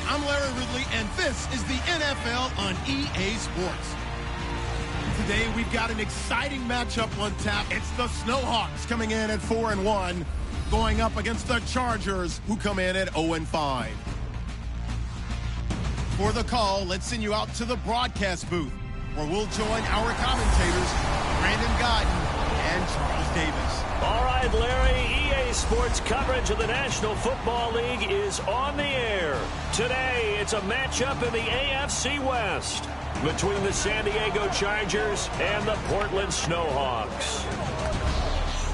I'm Larry Ridley, and this is the NFL on EA Sports. Today, we've got an exciting matchup on tap. It's the Snowhawks coming in at 4-1, going up against the Chargers, who come in at 0-5. For the call, let's send you out to the broadcast booth, where we'll join our commentators, Brandon Godden and Charles Davis. All right, Larry, EA Sports coverage of the National Football League is on the air. Today, it's a matchup in the AFC West between the San Diego Chargers and the Portland Snowhawks.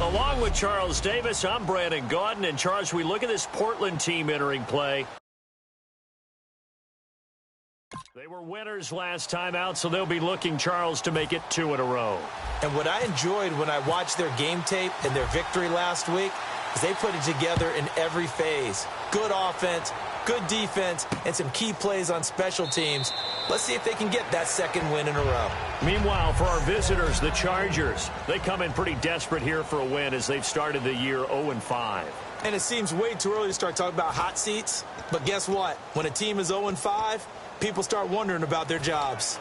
Along with Charles Davis, I'm Brandon Godden. And Charles, we look at this Portland team entering play. They were winners last time out, so they'll be looking, Charles, to make it 2 in a row. And what I enjoyed when I watched their game tape and their victory last week is they put it together in every phase. Good offense, good defense, and some key plays on special teams. Let's see if they can get that second win in a row. Meanwhile, for our visitors, the Chargers, they come in pretty desperate here for a win as they've started the year 0-5. And it seems way too early to start talking about hot seats. But guess what? When a team is 0-5, people start wondering about their jobs.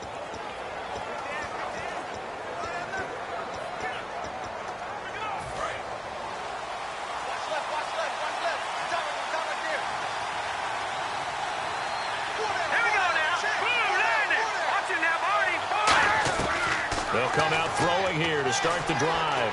They'll come out throwing here to start the drive.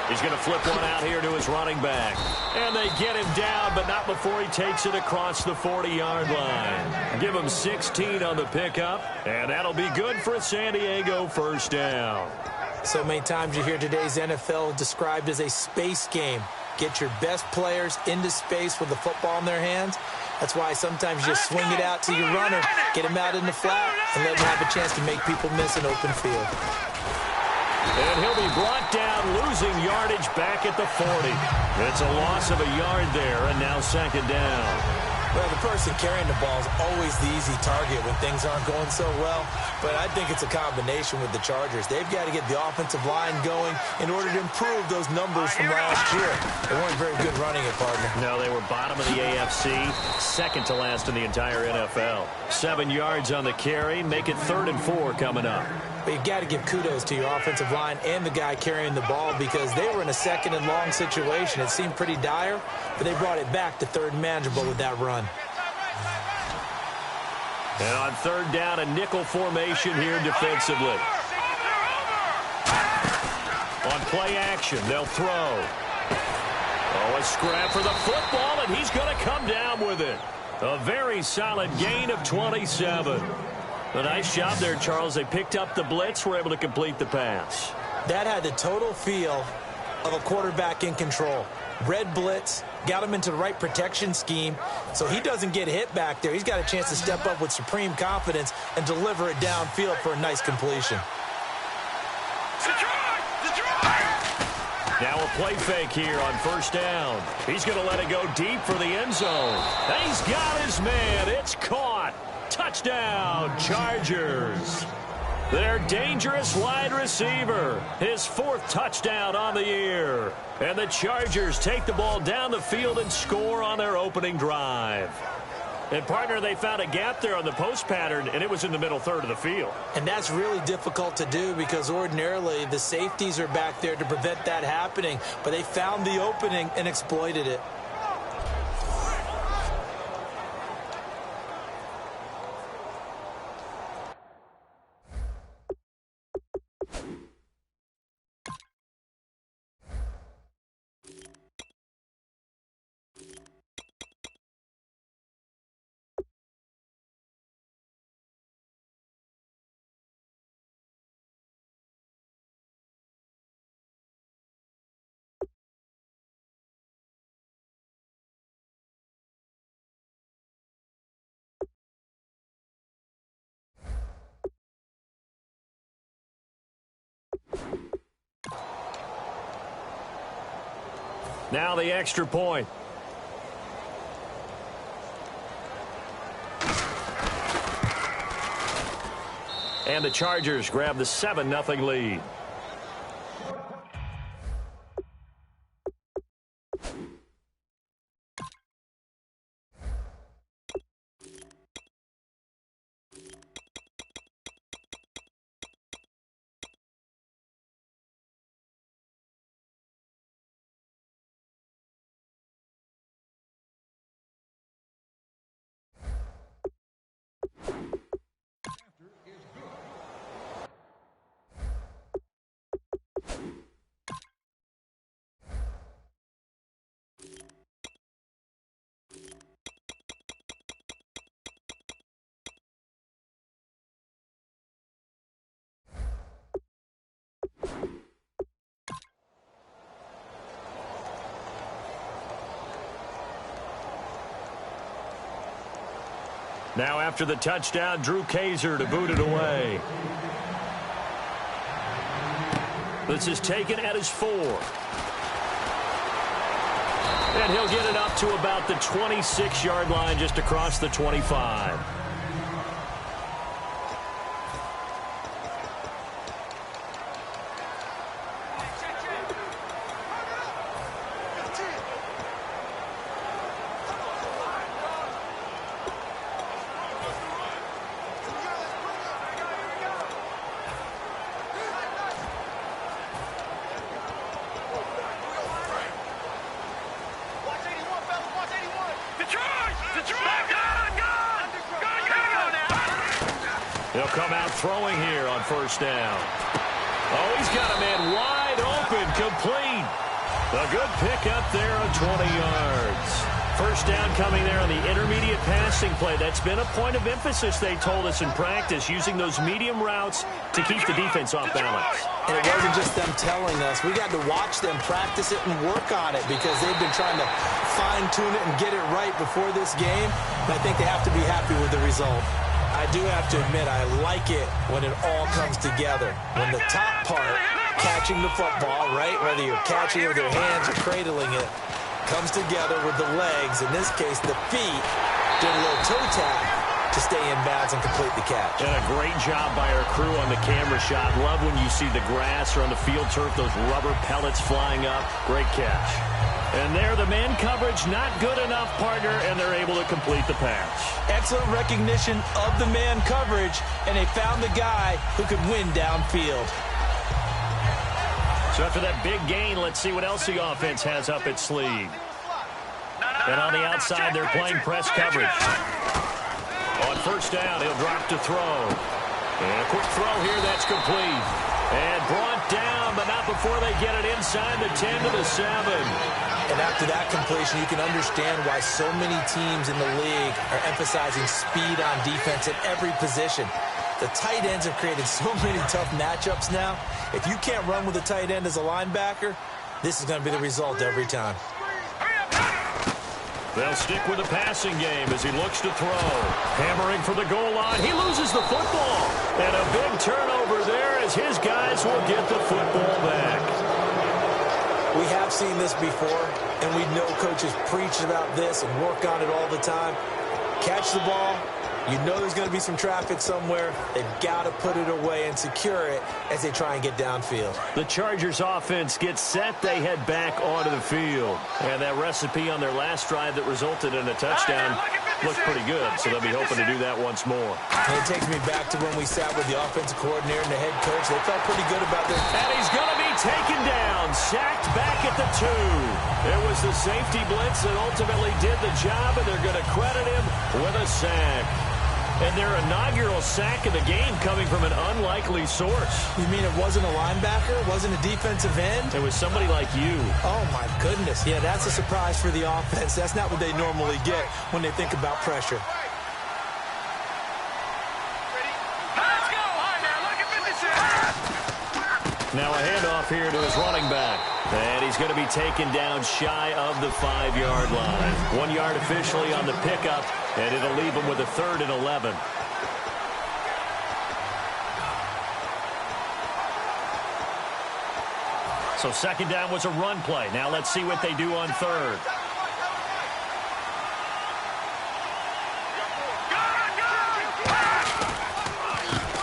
He's going to flip one out here to his running back. And they get him down, but not before he takes it across the 40-yard line. Give him 16 on the pickup, and that'll be good for a San Diego first down. So many times you hear today's NFL described as a space game. Get your best players into space with the football in their hands. That's why sometimes you just swing it out to your runner, get him out in the flat, and let him have a chance to make people miss an open field. And he'll be brought down, losing yardage back at the 40. It's a loss of a yard there, and now second down. Well, the person carrying the ball is always the easy target when things aren't going so well. But I think it's a combination with the Chargers. They've got to get the offensive line going in order to improve those numbers from last year. They weren't very good running it, partner. No, they were bottom of the AFC, second to last in the entire NFL. 7 yards on the carry, make it 3rd and 4 coming up. But you've got to give kudos to your offensive line and the guy carrying the ball because they were in a 2nd and long situation. It seemed pretty dire, but they brought it back to 3rd and manageable with that run. And on 3rd down, a nickel formation here defensively. On play action, they'll throw. Oh, a scrap for the football, and he's going to come down with it. A very solid gain of 27. A nice job there, Charles. They picked up the blitz, were able to complete the pass. That had the total feel of a quarterback in control. Red blitz, got him into the right protection scheme, so he doesn't get hit back there. He's got a chance to step up with supreme confidence and deliver it downfield for a nice completion. Now a play fake here on 1st down. He's going to let it go deep for the end zone. He's got his man. It's caught. Touchdown, Chargers. Their dangerous wide receiver. His 4th touchdown on the year. And the Chargers take the ball down the field and score on their opening drive. And, partner, they found a gap there on the post pattern, and it was in the middle 3rd of the field. And that's really difficult to do because ordinarily the safeties are back there to prevent that happening. But they found the opening and exploited it. Now the extra point. And the Chargers grab the 7-0 lead. Now after the touchdown, Drew Kaiser to boot it away. This is taken at his 4. And he'll get it up to about the 26-yard line, just across the 25. He'll come out throwing here on first down. Oh, he's got a man wide open, complete. A good pickup there of 20 yards. First down coming there on the intermediate passing play. That's been a point of emphasis, they told us in practice, using those medium routes to keep the defense off balance. And it wasn't just them telling us. We got to watch them practice it and work on it because they've been trying to fine-tune it and get it right before this game. And I think they have to be happy with the result. I do have to admit, I like it when it all comes together. When the top part, catching the football, right, whether you're catching it with your hands or cradling it, comes together with the legs, in this case the feet, doing a little toe tap to stay in bounds and complete the catch. And a great job by our crew on the camera shot. Love when you see the grass or on the field turf, those rubber pellets flying up. Great catch. And there, the man coverage not good enough, partner, and they're able to complete the pass. Excellent recognition of the man coverage, and they found the guy who could win downfield. So after that big gain, let's see what else the offense has up its sleeve. And on the outside, they're playing press coverage. On first down, he'll drop to throw. And a quick throw here, that's complete. And brought down, but not before they get it inside the 10 to the 7. And after that completion, you can understand why so many teams in the league are emphasizing speed on defense at every position. The tight ends have created so many tough matchups now. If you can't run with a tight end as a linebacker, this is going to be the result every time. They'll stick with the passing game as he looks to throw. Hammering for the goal line. He loses the football. And a big turnover there as his guys will get the football back. We have seen this before, and we know coaches preach about this and work on it all the time. Catch the ball. You know there's going to be some traffic somewhere. They've got to put it away and secure it as they try and get downfield. The Chargers offense gets set. They head back onto the field. And that recipe on their last drive that resulted in a touchdown looked pretty good, so they'll be hoping to do that once more. And it takes me back to when we sat with the offensive coordinator and the head coach. They felt pretty good about their... And he's going to be taken down, sacked back at the 2. It was the safety blitz that ultimately did the job, and they're going to credit him with a sack. And their inaugural sack of the game coming from an unlikely source. You mean it wasn't a linebacker? It wasn't a defensive end? It was somebody like you. Oh, my goodness. Yeah, that's a surprise for the offense. That's not what they normally get when they think about pressure. Now a handoff here to his running back. And he's going to be taken down shy of the 5-yard line. 1 yard officially on the pickup, and it'll leave him with a 3rd and 11. So second down was a run play. Now let's see what they do on 3rd.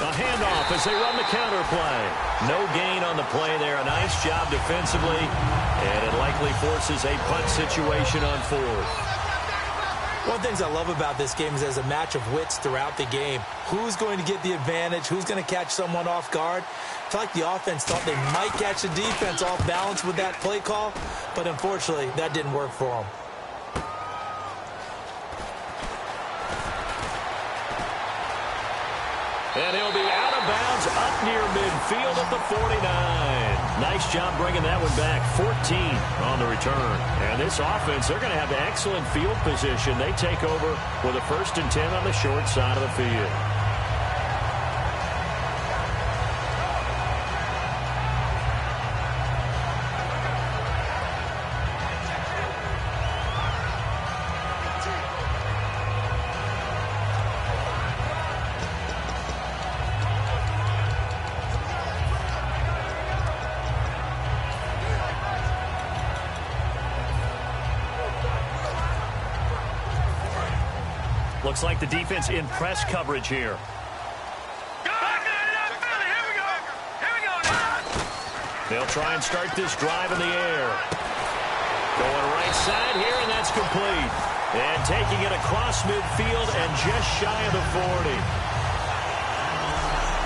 A handoff as they run the counter play. No gain on the play there. A nice job defensively. And it likely forces a punt situation on 4th. One of the things I love about this game is there's a match of wits throughout the game. Who's going to get the advantage? Who's going to catch someone off guard? I feel like the offense thought they might catch the defense off balance with that play call. But unfortunately, that didn't work for them. And he'll be out of bounds up near midfield at the 49. Nice job bringing that one back. 14 on the return. And this offense, they're going to have excellent field position. They take over with a 1st and 10 on the short side of the field. Looks like the defense in press coverage here. They'll try and start this drive in the air. Going right side here, and that's complete. And taking it across midfield and just shy of the 40.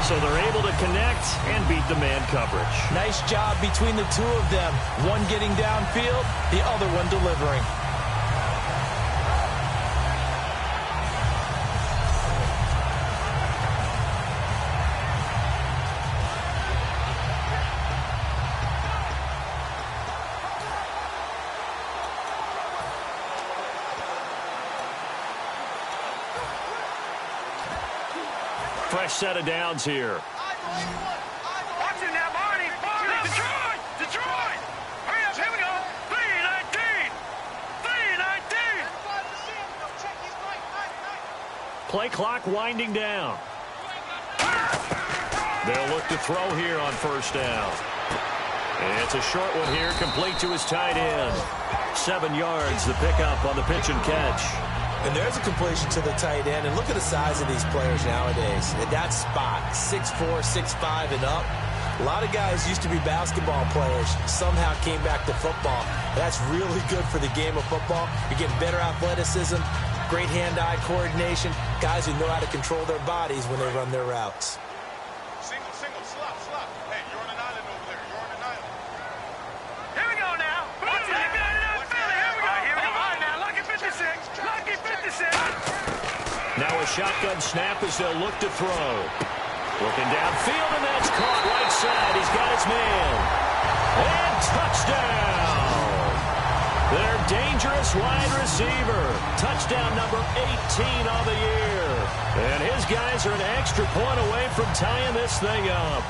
So they're able to connect and beat the man coverage. Nice job between the two of them. One getting downfield, the other one delivering. Fresh set of downs here. Watch it now, Marty. Detroit! Detroit! Hurry up, here we go. 3-19! 3-19! Play clock winding down. They'll look to throw here on first down. And it's a short one here, complete to his tight end. 7 yards, the pickup on the pitch and catch. And there's a completion to the tight end. And look at the size of these players nowadays. At that spot, 6'4", 6'5", and up. A lot of guys used to be basketball players, somehow came back to football. That's really good for the game of football. You're getting better athleticism, great hand-eye coordination, guys who know how to control their bodies when they run their routes. Single, slop. Hey, you're on an island over there. You're on an island. Here we go now. Watch it. Here we go. All right, now, lucky 56. Lucky 56. Now a shotgun snap as they'll look to throw. Looking downfield, and that's caught right side. He's got his man. And touchdown. Their dangerous wide receiver. Touchdown number 18 on the year. And his guys are an extra point away from tying this thing up.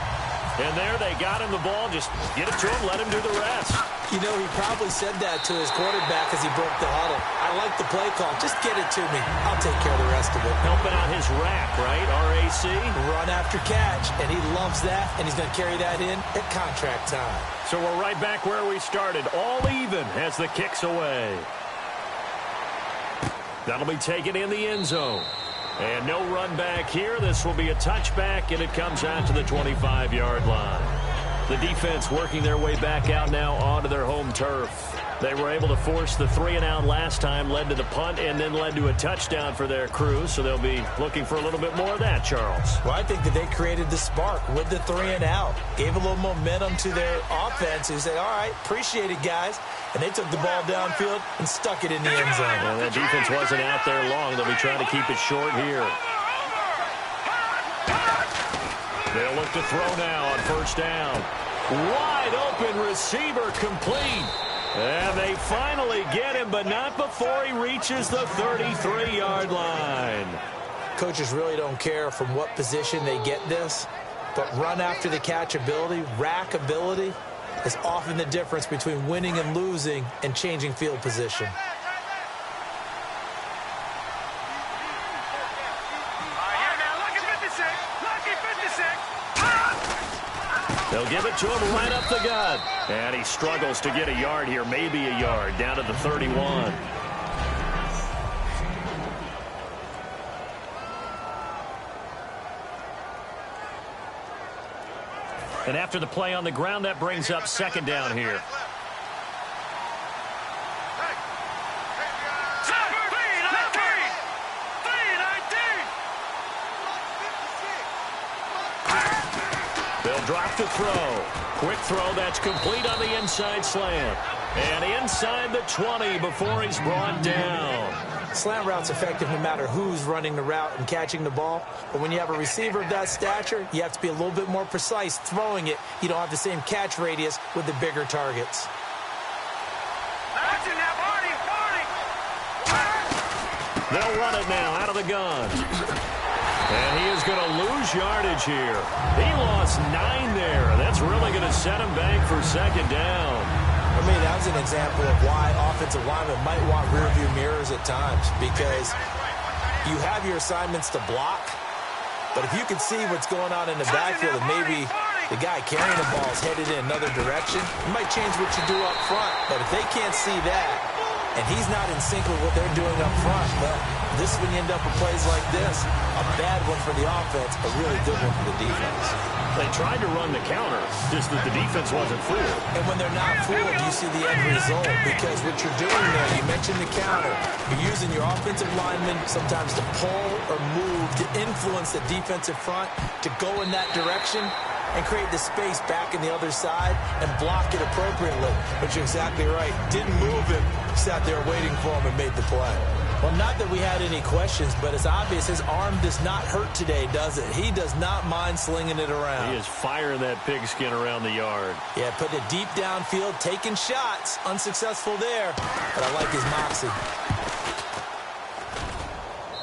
And there they got him the ball. Just get it to him, let him do the rest. You know, he probably said that to his quarterback as he broke the huddle. I like the play call. Just get it to me. I'll take care of the rest of it. Helping out his rack, right? RAC. Run after catch, and he loves that, and he's going to carry that in at contract time. So we're right back where we started. All even as the kick's away. That'll be taken in the end zone. And no run back here. This will be a touchback, and it comes out to the 25-yard line. The defense working their way back out now onto their home turf. They were able to force the 3-and-out last time, led to the punt, and then led to a touchdown for their crew. So they'll be looking for a little bit more of that, Charles. Well, I think that they created the spark with the 3-and-out. Gave a little momentum to their offense who said, all right, appreciate it, guys. And they took the ball downfield and stuck it in the end zone. And that defense wasn't out there long. They'll be trying to keep it short here. They'll look to throw now on first down. Wide open receiver complete. And they finally get him, but not before he reaches the 33-yard line. Coaches really don't care from what position they get this, but run after the catch ability, rack ability, is often the difference between winning and losing and changing field position. They'll give it to him right up the gut. And he struggles to get a yard here, maybe a yard, down to the 31. And after the play on the ground, that brings up second down here. They'll drop the throw. Quick throw that's complete on the inside slant. And inside the 20 before he's brought down. Slant route's effective no matter who's running the route and catching the ball. But when you have a receiver of that stature, you have to be a little bit more precise throwing it. You don't have the same catch radius with the bigger targets. They'll run it now out of the gun. And he is going to lose yardage here. He lost 9 there. That's really going to set him back for second down. I mean, that was an example of why offensive linemen might want rearview mirrors at times, because you have your assignments to block, but if you can see what's going on in the backfield and maybe the guy carrying the ball is headed in another direction, you might change what you do up front. But if they can't see that, and he's not in sync with what they're doing up front. Well, this is when you end up with plays like this. A bad one for the offense, a really good one for the defense. They tried to run the counter, just that the defense wasn't fooled. And when they're not fooled, you see the end result, because what you're doing there, you mentioned the counter. You're using your offensive linemen sometimes to pull or move to influence the defensive front to go in that direction and create the space back in the other side and block it appropriately. But you're exactly right. Didn't move him, sat there waiting for him and made the play. Well, not that we had any questions, but it's obvious his arm does not hurt today, does it? He does not mind slinging it around. He is firing that pigskin around the yard. Yeah, putting it deep downfield, taking shots. Unsuccessful there, but I like his moxie.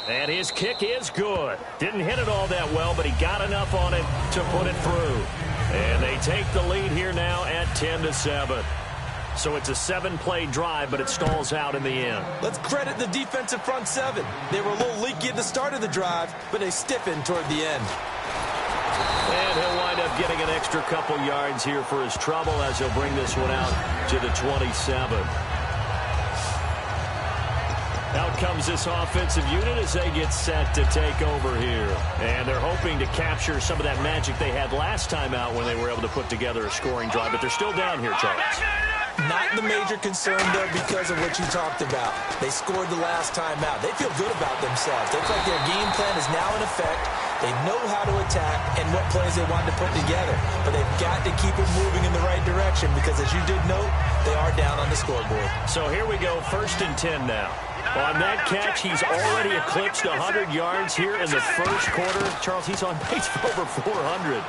And his kick is good. Didn't hit it all that well, but he got enough on it to put it through. And they take the lead here now at 10-7. So it's a 7-play drive, but it stalls out in the end. Let's credit the defensive front seven. They were a little leaky at the start of the drive, but they stiffened toward the end. And he'll wind up getting an extra couple yards here for his trouble as he'll bring this one out to the 27. Out comes this offensive unit as they get set to take over here. And they're hoping to capture some of that magic they had last time out when they were able to put together a scoring drive. But they're still down here, Charles. Not the major concern, though, because of what you talked about. They scored the last time out. They feel good about themselves. They feel like their game plan is now in effect. They know how to attack and what plays they want to put together. But they've got to keep it moving in the right direction because, as you did note, they are down on the scoreboard. So here we go, 1st and 10 now. On that catch, he's already eclipsed 100 yards here in the first quarter. Charles, he's on pace for over 400.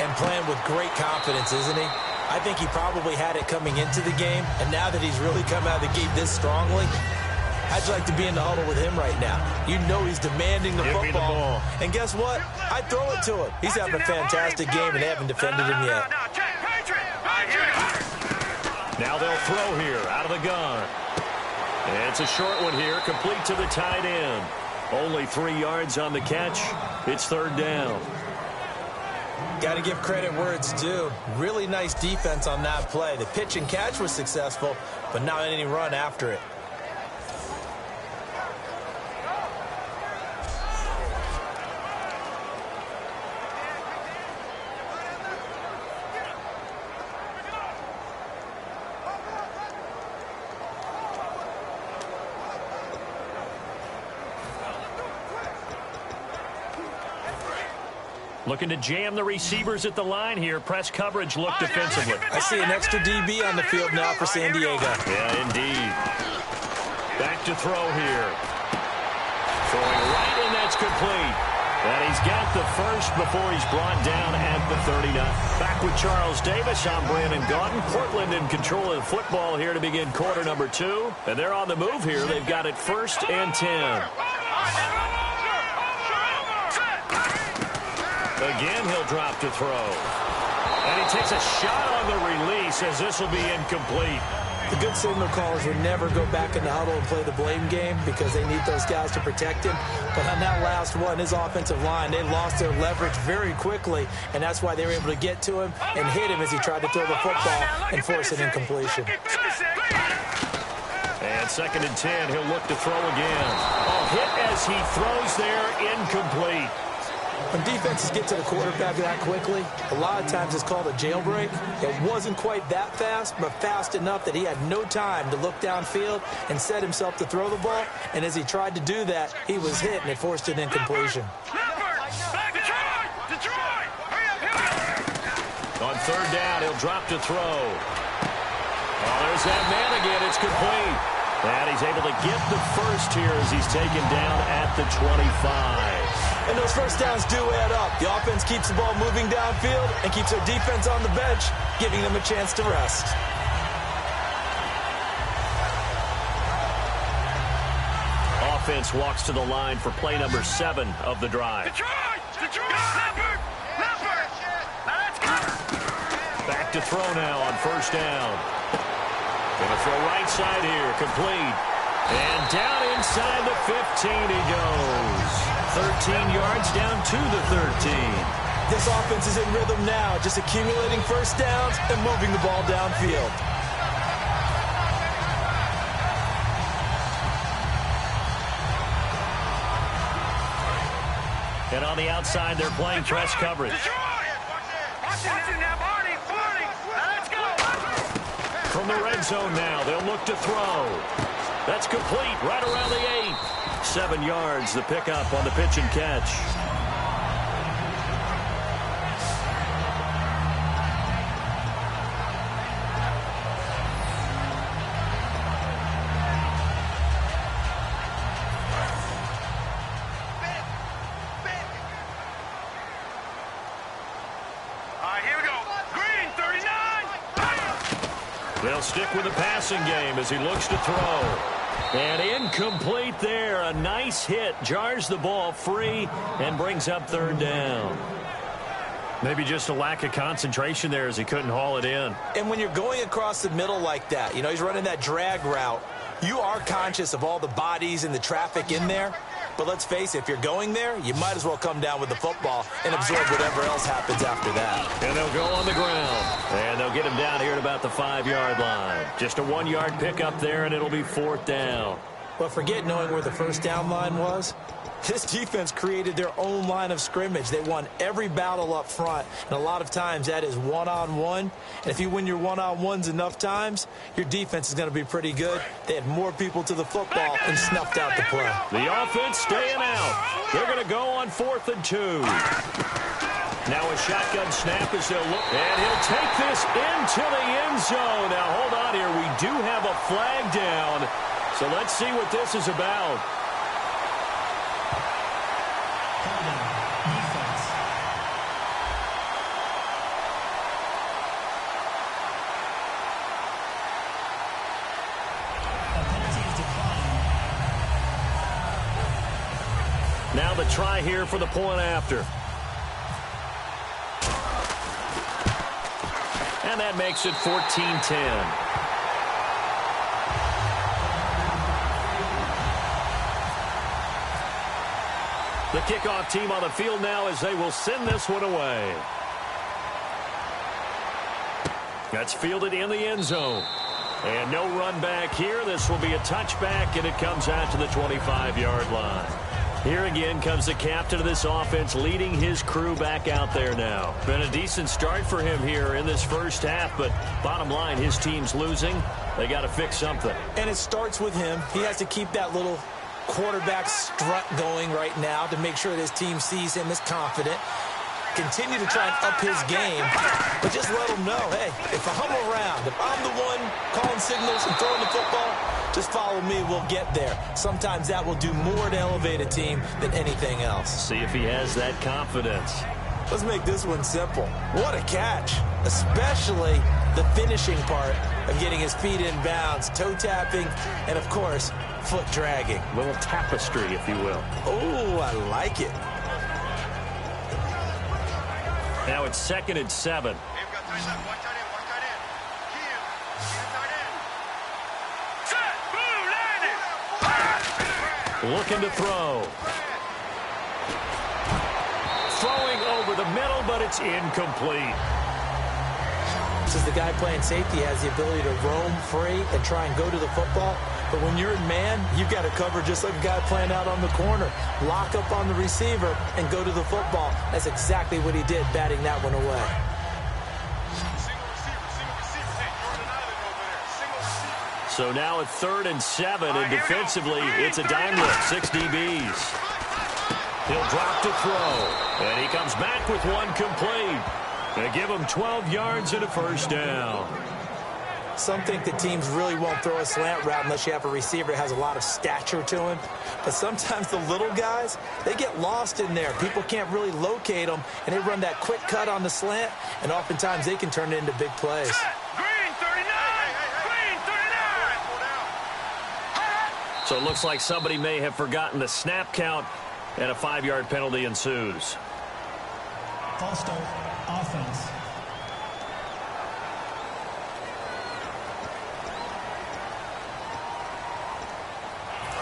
And playing with great confidence, isn't he? I think he probably had it coming into the game, and now that he's really come out of the gate this strongly, I'd like to be in the huddle with him right now. You know he's demanding the football. And guess what? I'd throw it to him. He's having a fantastic game, and they haven't defended him yet. Now they'll throw here out of the gun. And it's a short one here, complete to the tight end. Only 3 yards on the catch. It's 3rd down. Got to give credit where it's due. Really nice defense on that play. The pitch and catch was successful, but not any run after it. Looking to jam the receivers at the line here. Press coverage look defensively. I see an extra DB on the field now for San Diego. Yeah, indeed. Back to throw here. Throwing right, and that's complete. And he's got the first before he's brought down at the 39. Back with Charles Davis. I'm Brandon Gaudin. Portland in control of the football here to begin quarter number 2. And they're on the move here. They've got it 1st and 10. Again, he'll drop to throw. And he takes a shot on the release as this will be incomplete. The good signal callers would never go back in the huddle and play the blame game because they need those guys to protect him. But on that last one, his offensive line, they lost their leverage very quickly, and that's why they were able to get to him and hit him as he tried to throw the football and force an incompletion. And 2nd and 10, he'll look to throw again. Oh, hit as he throws there, incomplete. When defenses get to the quarterback that quickly, a lot of times it's called a jailbreak. It wasn't quite that fast, but fast enough that he had no time to look downfield and set himself to throw the ball. And as he tried to do that, he was hit, and it forced an incompletion. On 3rd down, he'll drop to throw. Oh, there's that man again. It's complete. And he's able to get the first here as he's taken down at the 25. And those first downs do add up. The offense keeps the ball moving downfield and keeps their defense on the bench, giving them a chance to rest. Offense walks to the line for play number 7 of the drive. Back to throw now on 1st down. Gonna throw right side here, complete. And down inside the 15 he goes. 13 yards down to the 13. This offense is in rhythm now, just accumulating first downs and moving the ball downfield. And on the outside, they're playing press coverage. Watch it now, Barney. Now let's go. From the red zone now, they'll look to throw. That's complete right around the 8. 7 yards, the pickup on the pitch and catch. They'll stick with the passing game as he looks to throw. And incomplete there. A nice hit. Jars the ball free and brings up 3rd down. Maybe just a lack of concentration there as he couldn't haul it in. And when you're going across the middle like that, you know, he's running that drag route, you are conscious of all the bodies and the traffic in there. But let's face it, if you're going there, you might as well come down with the football and absorb whatever else happens after that. And they'll go on the ground. And they'll get him down here at about the 5-yard line. Just a 1-yard pickup there, and it'll be 4th down. But forget knowing where the first down line was. This defense created their own line of scrimmage. They won every battle up front, and a lot of times that is one-on-one. And if you win your one-on-ones enough times, your defense is going to be pretty good. They had more people to the football and snuffed out the play. The offense staying out. They're going to go on 4th and 2. Now a shotgun snap as they'll look, and he'll take this into the end zone. Now hold on here. We do have a flag down, so let's see what this is about. Now the try here for the point after. And that makes it 14-10. The kickoff team on the field now as they will send this one away. That's fielded in the end zone. And no run back here. This will be a touchback, and it comes out to the 25-yard line. Here again comes the captain of this offense leading his crew back out there now. Been a decent start for him here in this first half, but bottom line, his team's losing. They got to fix something. And it starts with him. He has to keep that little quarterback strut going right now to make sure that his team sees him as confident. Continue to try and up his game, but just let him know, hey, if I'm around, if I'm the one calling signals and throwing the football, just follow me, we'll get there. Sometimes that will do more to elevate a team than anything else. See if he has that confidence. Let's make this one simple. What a catch, especially the finishing part of getting his feet in bounds, toe tapping, and of course, foot dragging. A little tapestry, if you will. Oh, I like it. Now it's 2nd and 7. Looking to throw. Throwing over the middle, but it's incomplete. Since the guy playing safety has the ability to roam free and try and go to the football, but when you're in man, you've got to cover just like a guy playing out on the corner. Lock up on the receiver and go to the football. That's exactly what he did, batting that one away. So now it's 3rd and 7, and defensively, it's a dime look, 6 DBs. He'll drop to throw, and he comes back with one complete. They give him 12 yards and a first down. Some think that teams really won't throw a slant route unless you have a receiver that has a lot of stature to him. But sometimes the little guys, they get lost in there. People can't really locate them, and they run that quick cut on the slant, and oftentimes they can turn it into big plays. So it looks like somebody may have forgotten the snap count, and a 5-yard penalty ensues. False start, offense.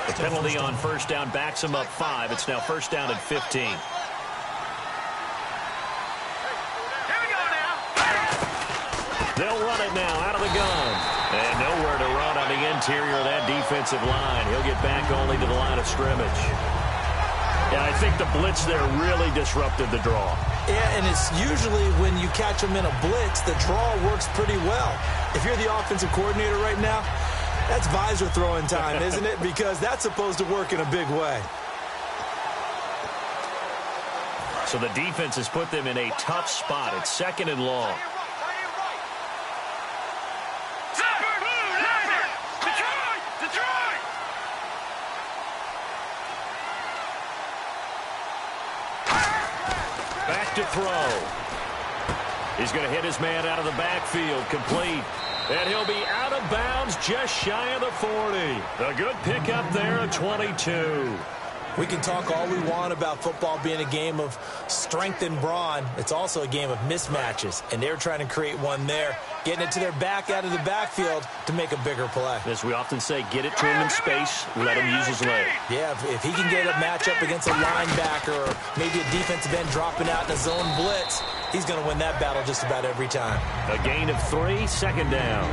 The penalty on first down backs him up 5. It's now first down and 15. They'll run it now out of the gun. And nowhere to run on the interior of that defensive line. He'll get back only to the line of scrimmage. Yeah, I think the blitz there really disrupted the draw. Yeah, and it's usually when you catch them in a blitz, the draw works pretty well. If you're the offensive coordinator right now, that's visor throwing time, isn't it? Because that's supposed to work in a big way. So the defense has put them in a tough spot. It's 2nd and long. Back to throw. He's going to hit his man out of the backfield, complete. And he'll be out of bounds just shy of the 40. A good pickup there at 22. We can talk all we want about football being a game of strength and brawn. It's also a game of mismatches, and they're trying to create one there, getting it to their back out of the backfield to make a bigger play. As we often say, get it to him in space, let him use his leg. Yeah, if he can get a matchup against a linebacker or maybe a defensive end dropping out in a zone blitz, he's going to win that battle just about every time. A gain of 3, 2nd down.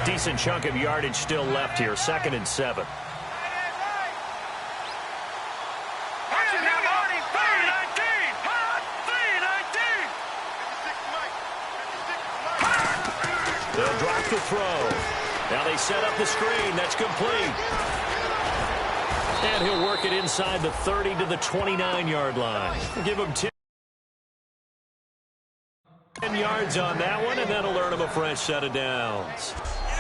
Decent chunk of yardage still left here. 2nd and 7. They'll drop the throw. Now they set up the screen. That's complete. And he'll work it inside the 30 to the 29-yard line. Give him 10 yards on that one, and that'll earn him a fresh set of downs.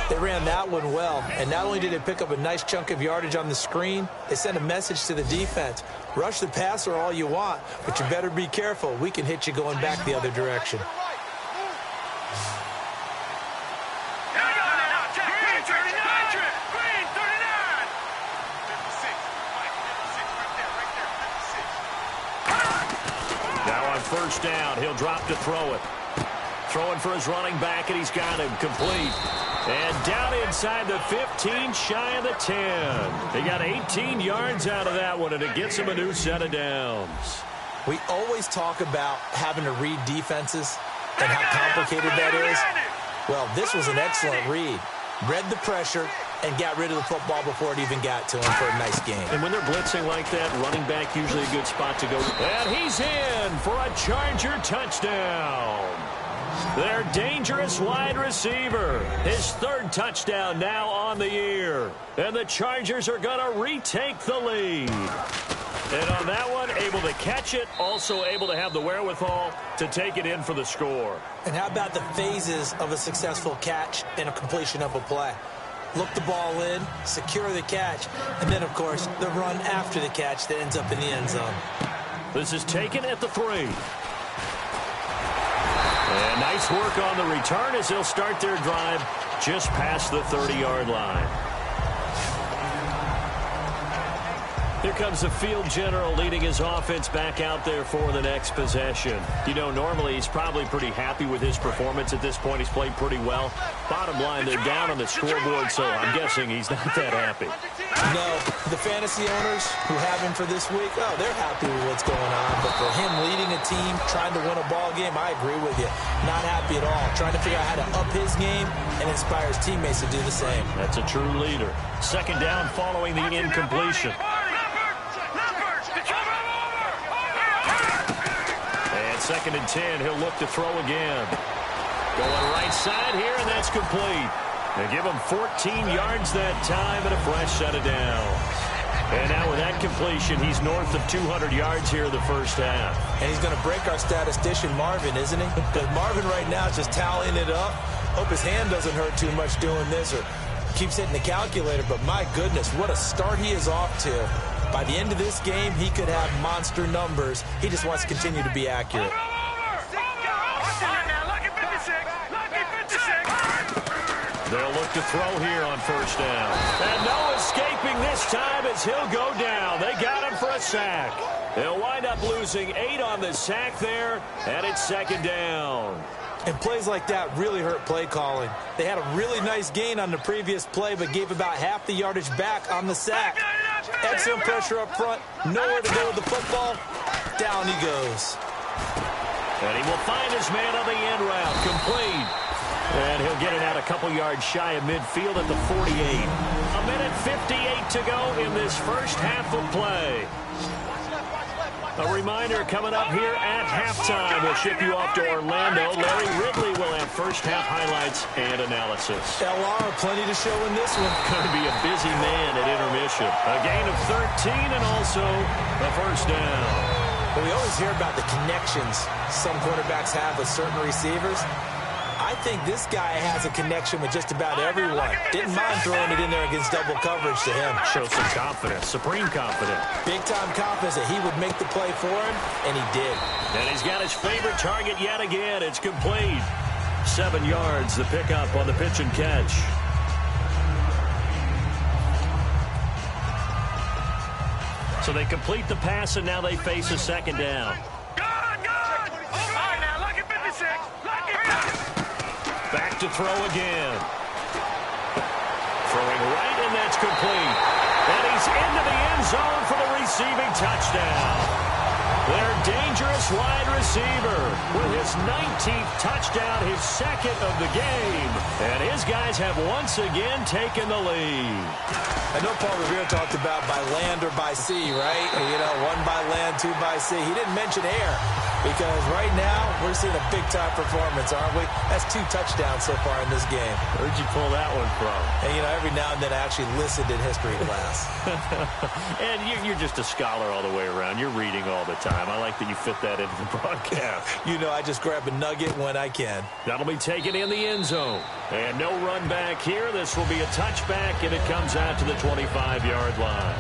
They ran that one well, and not only did they pick up a nice chunk of yardage on the screen, they sent a message to the defense. Rush the passer all you want, but you better be careful. We can hit you going back the other direction. Now on 1st down, he'll drop to throw it. Throwing for his running back, and he's got him complete. And down inside the 15, shy of the 10. He got 18 yards out of that one, and it gets him a new set of downs. We always talk about having to read defenses and how complicated that is. Well, this was an excellent read. Read the pressure and got rid of the football before it even got to him for a nice game. And when they're blitzing like that, running back usually a good spot to go. And he's in for a Charger touchdown. Their dangerous wide receiver. His 3rd touchdown now on the year. And the Chargers are going to retake the lead. And on that one, able to catch it, also able to have the wherewithal to take it in for the score. And how about the phases of a successful catch and a completion of a play? Look the ball in, secure the catch, and then, of course, the run after the catch that ends up in the end zone. This is taken at the 3. And nice work on the return as they'll start their drive just past the 30-yard line. Here comes the field general leading his offense back out there for the next possession. You know, normally he's probably pretty happy with his performance at this point. He's played pretty well. Bottom line, they're down on the scoreboard, so I'm guessing he's not that happy. No, the fantasy owners who have him for this week, oh, they're happy with what's going on. But for him leading a team, trying to win a ball game, I agree with you. Not happy at all. Trying to figure out how to up his game and inspire his teammates to do the same. That's a true leader. 2nd down following the incompletion. And 2nd and 10, he'll look to throw again. Going right side here, and that's complete. They give him 14 yards that time and a fresh set of downs. And now with that completion, he's north of 200 yards here in the 1st half. And he's going to break our statistician, Marvin, isn't he? Because Marvin right now is just tallying it up. Hope his hand doesn't hurt too much doing this or keeps hitting the calculator. But my goodness, what a start he is off to. By the end of this game, he could have monster numbers. He just wants to continue to be accurate. They'll look to throw here on 1st down. And no escaping this time as he'll go down. They got him for a sack. They'll wind up losing 8 on the sack there, and it's 2nd down. And plays like that really hurt play calling. They had a really nice gain on the previous play, but gave about half the yardage back on the sack. Excellent pressure up front. Nowhere to go with the football. Down he goes. And he will find his man on the end route. Complete. And he'll get it out a couple yards shy of midfield at the 48. A minute 58 to go in this first half of play. A reminder coming up here at halftime. We'll ship you off to Orlando. Larry Ridley will have first half highlights and analysis. LR, plenty to show in this one. Going to be a busy man at intermission. A gain of 13 and also a first down. Well, we always hear about the connections some quarterbacks have with certain receivers. I think this guy has a connection with just about everyone. Didn't mind throwing it in there against double coverage to him. Shows some confidence, supreme confidence. Big-time confidence that he would make the play for him, and he did. And he's got his favorite target yet again. It's complete. 7 yards, the pickup on the pitch and catch. So they complete the pass, and now they face a second down. Good! All right, now, look at 56. Look at Back to throw again. Throwing right, and that's complete. And he's into the end zone for the receiving touchdown. Their dangerous wide receiver with his 19th touchdown, his second of the game. And his guys have once again taken the lead. I know Paul Revere talked about by land or by sea, right? You know, 1 by land, 2 by sea. He didn't mention air because right now we're seeing a big-time performance, aren't we? That's 2 touchdowns so far in this game. Where'd you pull that one from? And, you know, every now and then I actually listened in history class. And you're just a scholar all the way around. You're reading all the time. I like that you fit that into the broadcast. You know, I just grab a nugget when I can. That'll be taken in the end zone. And no run back here. This will be a touchback, and it comes out to the 25-yard line.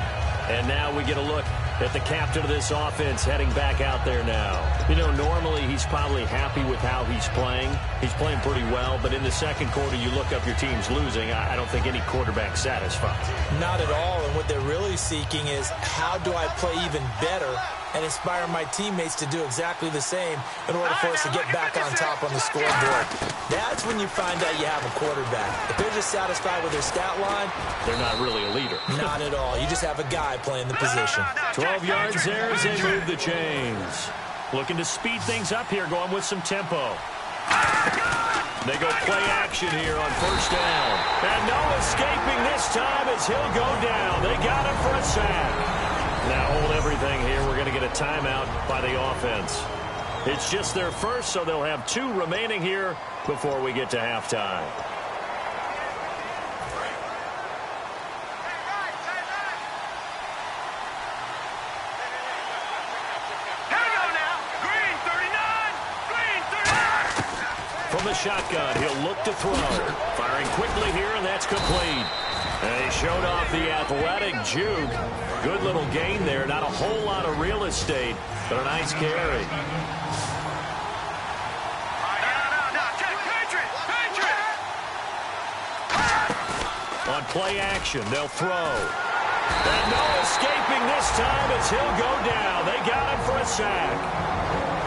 And now we get a look at the captain of this offense heading back out there now. You know, normally he's probably happy with how he's playing. He's playing pretty well, but in the second quarter, you look up your team's losing. I don't think any quarterback's satisfied. Not at all, and what they're really seeking is how do I play even better and inspire my teammates to do exactly the same in order for us to get back on top on the scoreboard. That's when you find out you have a quarterback. If they're just satisfied with their stat line, they're not really a leader. Not at all. You just have a guy playing the position. 12 yards there as they move the chains. Looking to speed things up here, going with some tempo. They go play action here on first down. And no escaping this time as he'll go down. They got him for a sack. Now hold everything here. We're going to get a timeout by the offense. It's just their first, so they'll have 2 remaining here before we get to halftime. From the shotgun, he'll look to throw. Firing quickly here, and that's complete. And he showed off the athletic juke. Good little gain there. Not a whole lot of real estate, but a nice carry. On play action, they'll throw. And no escaping this time as he'll go down. They got him for a sack.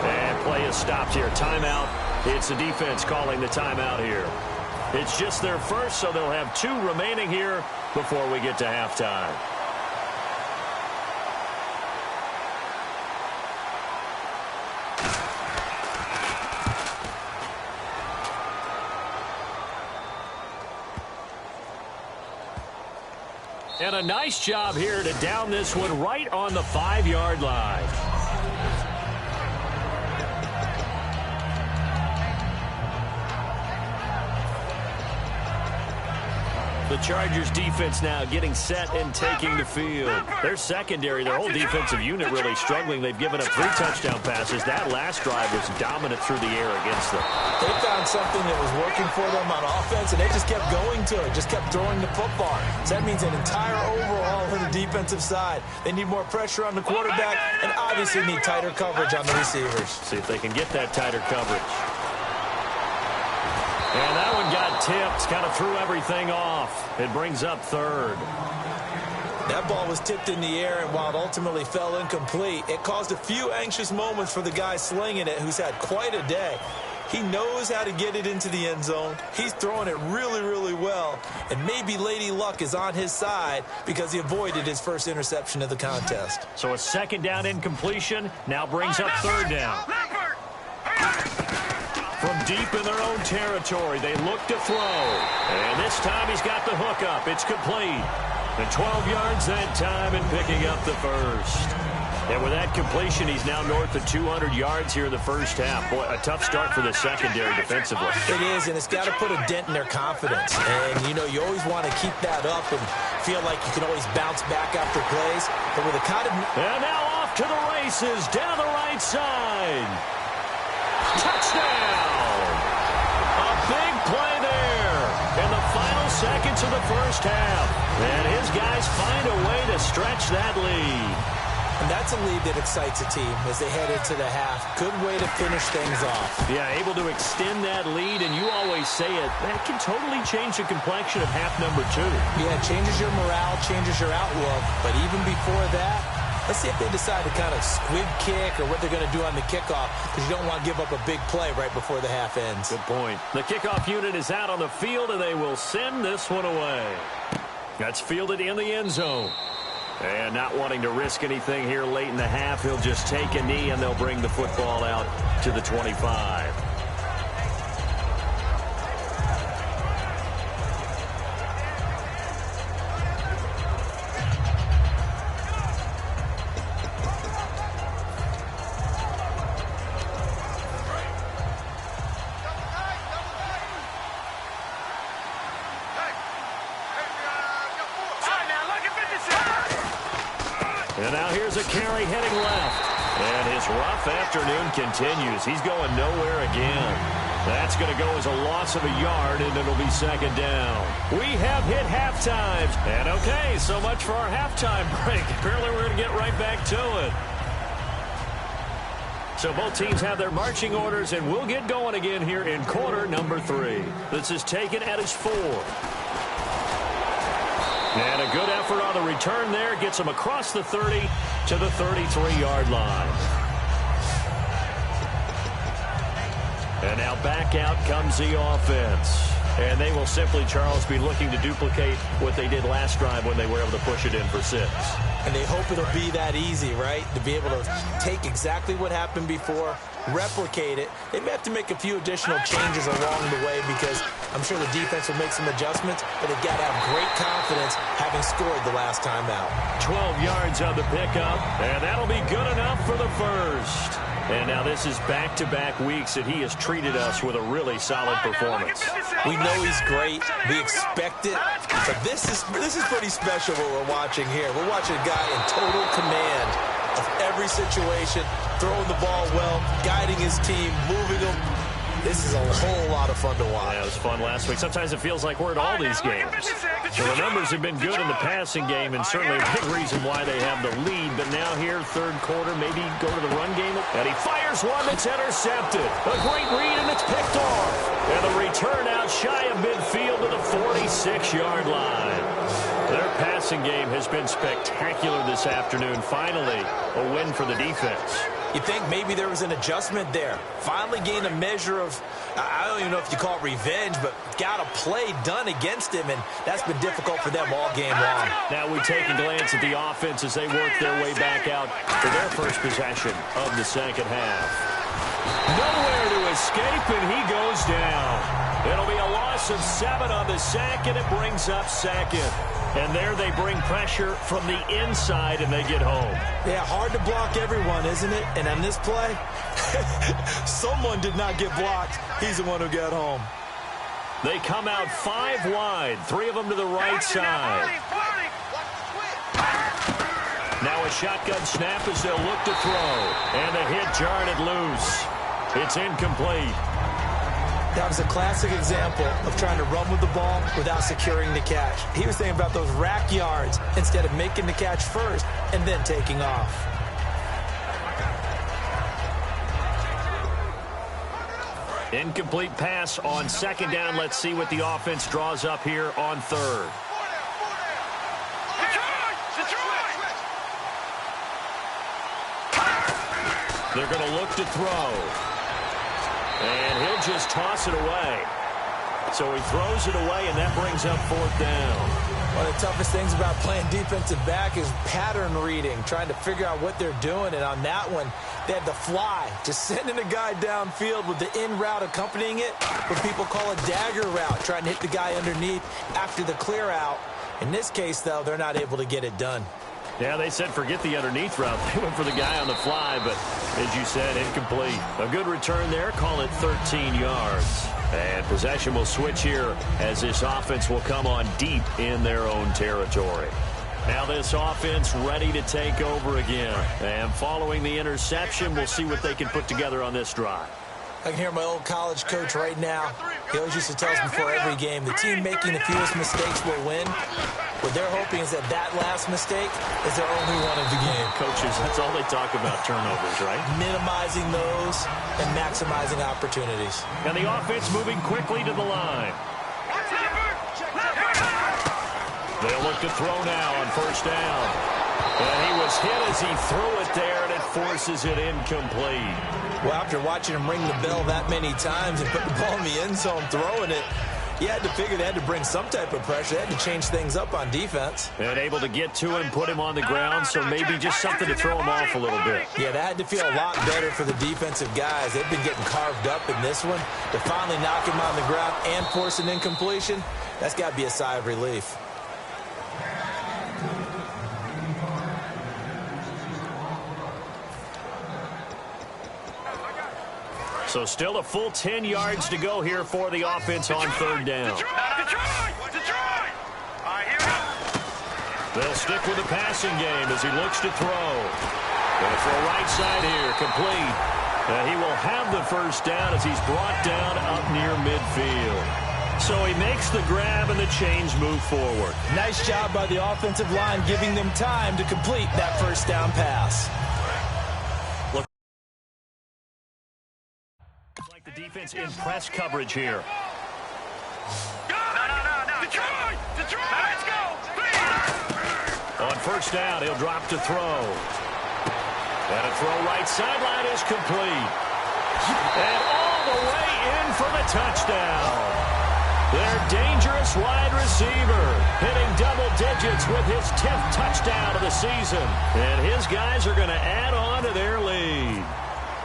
And play is stopped here. Timeout. It's the defense calling the timeout here. It's just their first, so they'll have 2 remaining here before we get to halftime. And a nice job here to down this one right on the 5-yard line. The Chargers defense now getting set and taking the field. Their secondary, their whole defensive unit really struggling. They've given up 3 touchdown passes. That last drive was dominant through the air against them. They found something that was working for them on offense, and they just kept going to it, just kept throwing the football. So that means an entire overhaul on the defensive side. They need more pressure on the quarterback and obviously need tighter coverage on the receivers. See if they can get that tighter coverage. And that one got tipped, kind of threw everything off. It brings up 3rd. That ball was tipped in the air, and while it ultimately fell incomplete, it caused a few anxious moments for the guy slinging it, who's had quite a day. He knows how to get it into the end zone. He's throwing it really, really well. And maybe Lady Luck is on his side because he avoided his first interception of the contest. So a 2nd down incompletion now brings up 3rd down. From deep in their own territory. They look to throw. And this time he's got the hook up. It's complete. And 12 yards that time and picking up the first. And with that completion, he's now north of 200 yards here in the first half. Boy, a tough start for the secondary defensively. It is, and it's got to put a dent in their confidence. And, you know, you always want to keep that up and feel like you can always bounce back after plays. But with a kind of... And now off to the races, down the right side. Touchdown! A big play there in the final seconds of the first half. And his guys find a way to stretch that lead. And that's a lead that excites a team as they head into the half. Good way to finish things off. Yeah, able to extend that lead, and you always say it, that can totally change the complexion of half number 2. Yeah, it changes your morale, changes your outlook. But even before that, let's see if they decide to kind of squib kick or what they're going to do on the kickoff, because you don't want to give up a big play right before the half ends. Good point. The kickoff unit is out on the field, and they will send this one away. That's fielded in the end zone. And not wanting to risk anything here late in the half, he'll just take a knee, and they'll bring the football out to the 25. And now here's a carry heading left. And his rough afternoon continues. He's going nowhere again. That's going to go as a loss of a yard, and it'll be second down. We have hit halftime. And okay, so much for our halftime break. Apparently we're going to get right back to it. So both teams have their marching orders, and we'll get going again here in quarter number 3. This is taken at his 4. And a good effort on the return there. Gets him across the 30 to the 33-yard line. And now back out comes the offense. And they will simply, Charles, be looking to duplicate what they did last drive when they were able to push it in for 6. And they hope it'll be that easy, right? To be able to take exactly what happened before, replicate it. They may have to make a few additional changes along the way because I'm sure the defense will make some adjustments, but they've got to have great confidence having scored the last time out. 12 yards on the pickup, and that'll be good enough for the first. And now this is back-to-back weeks that he has treated us with a really solid performance. We know he's great. We expect it. But this is pretty special what we're watching here. We're watching a guy in total command of every situation, throwing the ball well, guiding his team, moving them. This is a whole lot of fun to watch. Yeah, it was fun last week. Sometimes it feels like we're at all these games. So the numbers have been good in the passing game, and certainly a big reason why they have the lead. But now here, third quarter, maybe go to the run game. And he fires one that's intercepted. A great read, and it's picked off. And the return out shy of midfield to the 46-yard line. Their passing game has been spectacular this afternoon. Finally, a win for the defense. You think maybe there was an adjustment there. Finally gained a measure of, I don't even know if you call it revenge, but got a play done against him, and that's been difficult for them all game long. Now we take a glance at the offense as they work their way back out for their first possession of the second half. Nowhere to escape, and he goes down. It'll be a loss of 7 on the sack, and it brings up second. And there they bring pressure from the inside, and they get home. Yeah, hard to block everyone, isn't it? And on this play, someone did not get blocked. He's the one who got home. They come out 5 wide, 3 of them to the right side. Now a shotgun snap as they'll look to throw. And the hit jarred it loose. It's incomplete. That was a classic example of trying to run with the ball without securing the catch. He was thinking about those rack yards instead of making the catch first and then taking off. Incomplete pass on second down. Let's see what the offense draws up here on third. They're going to look to throw. And he'll just toss it away. So he throws it away, and that brings up 4th down. One of the toughest things about playing defensive back is pattern reading, trying to figure out what they're doing. And on that one, they had the fly, just sending a guy downfield with the in route accompanying it, what people call a dagger route, trying to hit the guy underneath after the clear out. In this case, though, they're not able to get it done. Yeah, they said forget the underneath route. They went for the guy on the fly, but as you said, incomplete. A good return there. Call it 13 yards. And possession will switch here as this offense will come on deep in their own territory. Now this offense ready to take over again. And following the interception, we'll see what they can put together on this drive. I can hear my old college coach right now. He always used to tell us before every game, the team making the fewest mistakes will win. What they're hoping is that that last mistake is their only one of the game. Coaches, that's all they talk about, turnovers, right? Minimizing those and maximizing opportunities. And the offense moving quickly to the line. They'll look to throw now on first down. And he was hit as he threw it there, and it forces it incomplete. Well, after watching him ring the bell that many times and put the ball in the end zone throwing it, you had to figure they had to bring some type of pressure. They had to change things up on defense. And able to get to him, put him on the ground, so maybe just something to throw him off a little bit. Yeah, that had to feel a lot better for the defensive guys. They've been getting carved up in this one. To finally knock him on the ground and force an incompletion, that's got to be a sigh of relief. So still a full 10 yards to go here for the offense on third down. Detroit! All right, here we go. They'll stick with the passing game as he looks to throw. Going to throw right side here, complete. He will have the first down as he's brought down up near midfield. So he makes the grab and the chains move forward. Nice job by the offensive line giving them time to complete that first down pass. The defense in press coverage here. No. Detroit! Let's go! Please! On first down, he'll drop to throw. And a throw right sideline is complete. And all the way in for the touchdown. Their dangerous wide receiver hitting double digits with his 10th touchdown of the season. And his guys are going to add on to their lead.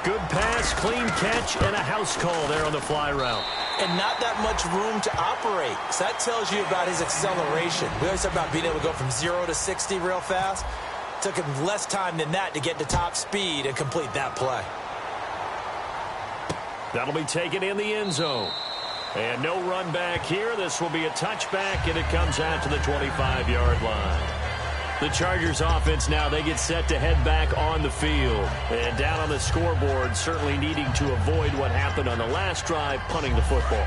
Good pass, clean catch, and a house call there on the fly route. And not that much room to operate. So that tells you about his acceleration. We always talk about being able to go from 0 to 60 real fast. It took him less time than that to get to top speed and complete that play. That'll be taken in the end zone. And no run back here. This will be a touchback, and it comes out to the 25-yard line. The Chargers offense now, they get set to head back on the field. And down on the scoreboard, certainly needing to avoid what happened on the last drive, punting the football.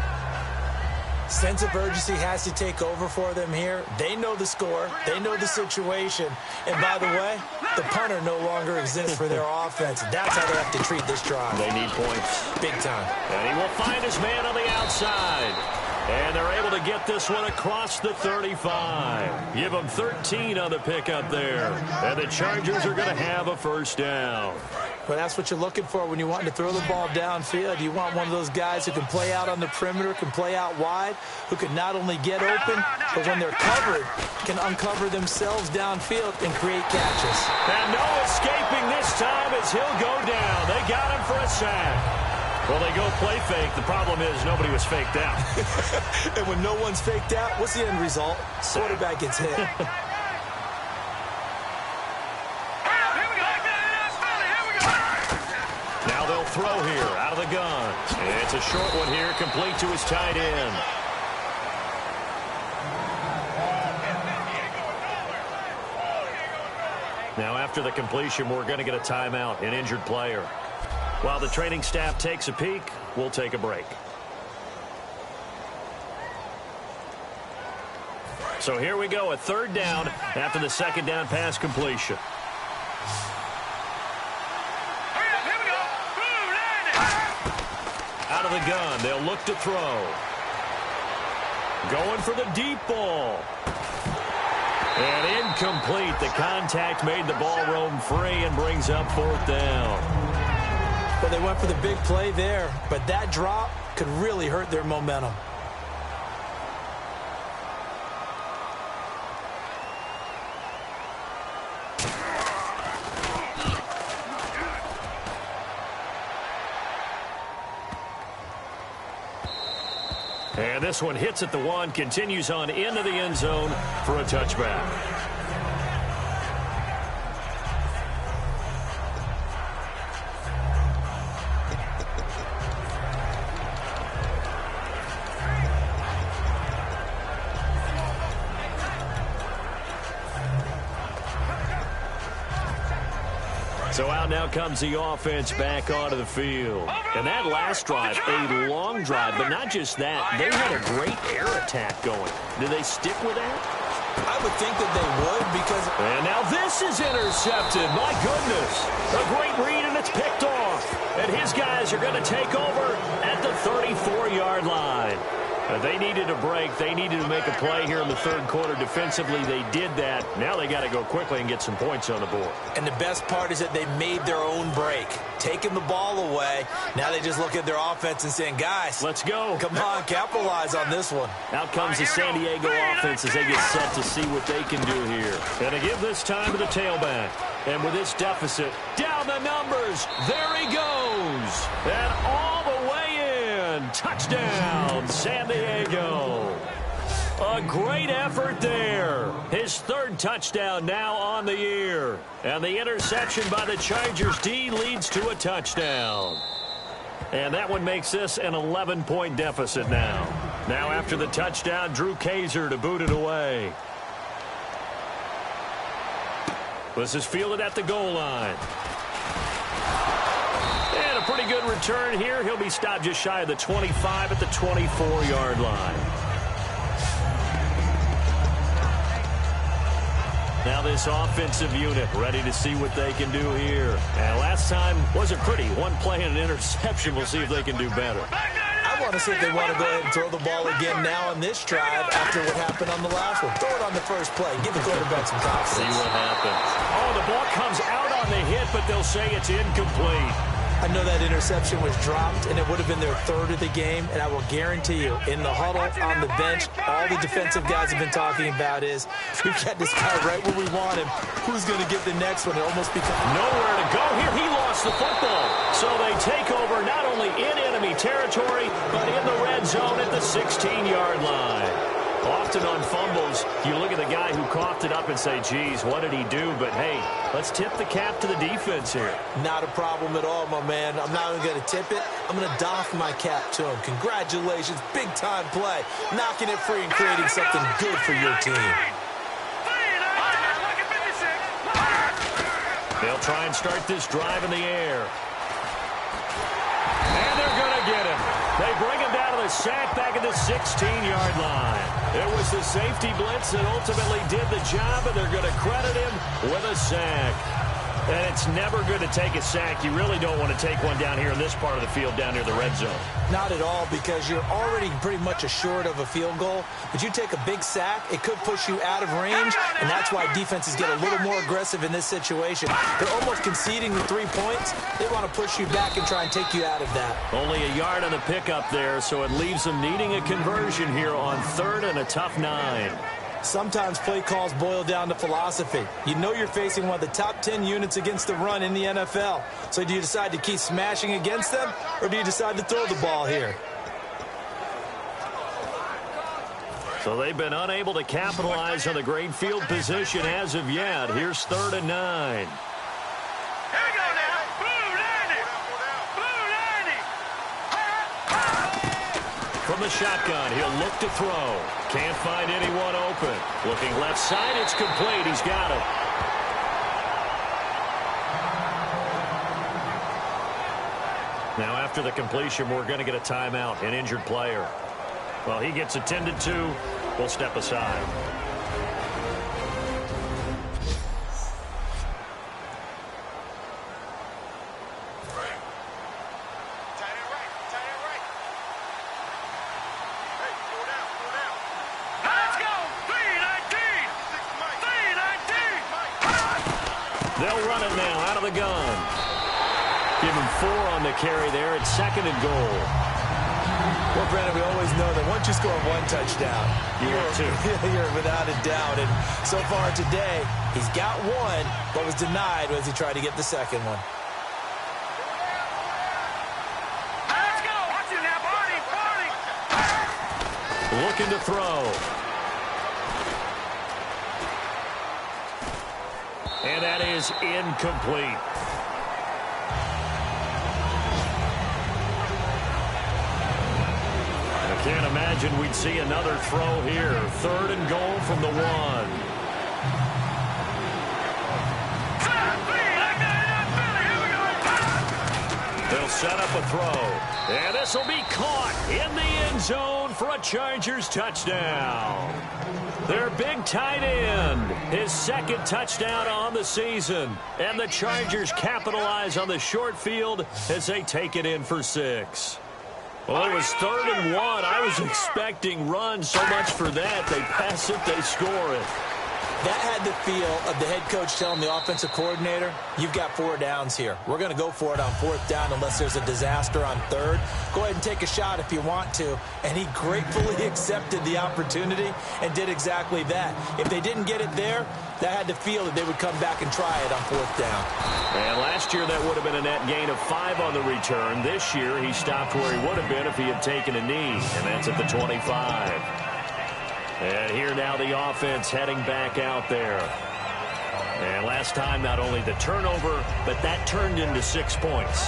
Sense of urgency has to take over for them here. They know the score. They know the situation. And by the way, the punter no longer exists for their offense. That's how they have to treat this drive. They need points. Big time. And he will find his man on the outside. And they're able to get this one across the 35. Give them 13 on the pickup there. And the Chargers are going to have a first down. Well, that's what you're looking for when you want to throw the ball downfield. You want one of those guys who can play out on the perimeter, can play out wide, who can not only get open, but when they're covered, can uncover themselves downfield and create catches. And no escaping this time as he'll go down. They got him for a sack. Well, they go play fake. The problem is nobody was faked out. And when no one's faked out, what's the end result? Quarterback gets hit. Now they'll throw here out of the gun. It's a short one here, complete to his tight end. Now after the completion, we're going to get a timeout, an injured player. While the training staff takes a peek, we'll take a break. So here we go, a third down after the second down pass completion. Out of the gun, they'll look to throw. Going for the deep ball. And incomplete. The contact made the ball roam free and brings up fourth down. Well, they went for the big play there, but that drop could really hurt their momentum. And this one hits at the 1, continues on into the end zone for a touchback. So out now comes the offense back onto the field. And that last drive, a long drive, but not just that. They had a great air attack going. Do they stick with that? I would think that they would because... And now this is intercepted. My goodness. A great read, and it's picked off. And his guys are going to take over at the 34-yard line. They needed a break. They needed to make a play here in the third quarter. Defensively, they did that. Now they got to go quickly and get some points on the board. And the best part is that they made their own break. Taking the ball away. Now they just look at their offense and saying, guys, let's go. Come on, capitalize on this one. Out comes the San Diego offense as they get set to see what they can do here. And to give this time to the tailback. And with this deficit, down the numbers. There he goes. And all the way in. Touchdown, San Diego. A great effort there. His third touchdown now on the year. And the interception by the Chargers D leads to a touchdown. And that one makes this an 11-point deficit now. Now after the touchdown, Drew Kaiser to boot it away. This is fielded at the goal line. And a pretty good return here. He'll be stopped just shy of the 25 at the 24-yard line. Now this offensive unit ready to see what they can do here. And last time wasn't pretty. One play and an interception. We'll see if they can do better. I want to see if they want to go ahead and throw the ball again now on this drive after what happened on the last one. Throw it on the first play. Give the quarterback some confidence. See what happens. Oh, the ball comes out on the hit, but they'll say it's incomplete. I know that interception was dropped, and it would have been their third of the game, and I will guarantee you, in the huddle, on the bench, all the defensive guys have been talking about is, we've got this guy right where we want him. Who's going to get the next one? It almost becomes... Nowhere to go here. He lost the football. So they take over not only in enemy territory, but in the red zone at the 16-yard line. Often on fumbles, you look at the guy who coughed it up and say, geez, what did he do? But, hey, let's tip the cap to the defense here. Not a problem at all, my man. I'm not even going to tip it. I'm going to doff my cap to him. Congratulations. Big-time play. Knocking it free and creating something good for your team. They'll try and start this drive in the air. And they're going to get him. They bring him down to the sack back at the 16-yard line. It was the safety blitz that ultimately did the job, and they're going to credit him with a sack. And it's never good to take a sack. You really don't want to take one down here in this part of the field down near the red zone. Not at all, because you're already pretty much assured of a field goal. But you take a big sack, it could push you out of range, and that's why defenses get a little more aggressive in this situation. They're almost conceding the 3 points. They want to push you back and try and take you out of that. Only a yard on the pickup there, so it leaves them needing a conversion here on third and a tough 9. Sometimes play calls boil down to philosophy. You know you're facing one of the top 10 units against the run in the NFL. So do you decide to keep smashing against them, or do you decide to throw the ball here? So they've been unable to capitalize on the great field position as of yet. Here's third and 9. Here we go now. Blue 90. Blue 90. From the shotgun, he'll look to throw. Can't find anyone open. Looking left side, it's complete. He's got it. Now after the completion, we're going to get a timeout, an injured player. Well, he gets attended to. We'll step aside. They'll run it now out of the gun. Give him 4 on the carry there. It's second and goal. Well, Brandon, we always know that once you score one touchdown, you're without a doubt. And so far today, he's got one, but was denied as he tried to get the second one. looking to throw. And that is incomplete. I can't imagine we'd see another throw here. 3rd and goal from the 1. They'll set up a throw. And this will be caught in the end zone for a Chargers touchdown. Their big tight end, his 2nd touchdown on the season. And the Chargers capitalize on the short field as they take it in for 6. Well, it was 3rd and 1. I was expecting runs, so much for that. They pass it, they score it. That had the feel of the head coach telling the offensive coordinator, you've got 4 downs here. We're going to go for it on 4th down unless there's a disaster on 3rd. Go ahead and take a shot if you want to. And he gratefully accepted the opportunity and did exactly that. If they didn't get it there, that had the feel that they would come back and try it on 4th down. And last year that would have been a net gain of 5 on the return. This year he stopped where he would have been if he had taken a knee, and that's at the 25. And here now the offense heading back out there. And last time, not only the turnover, but that turned into 6 points.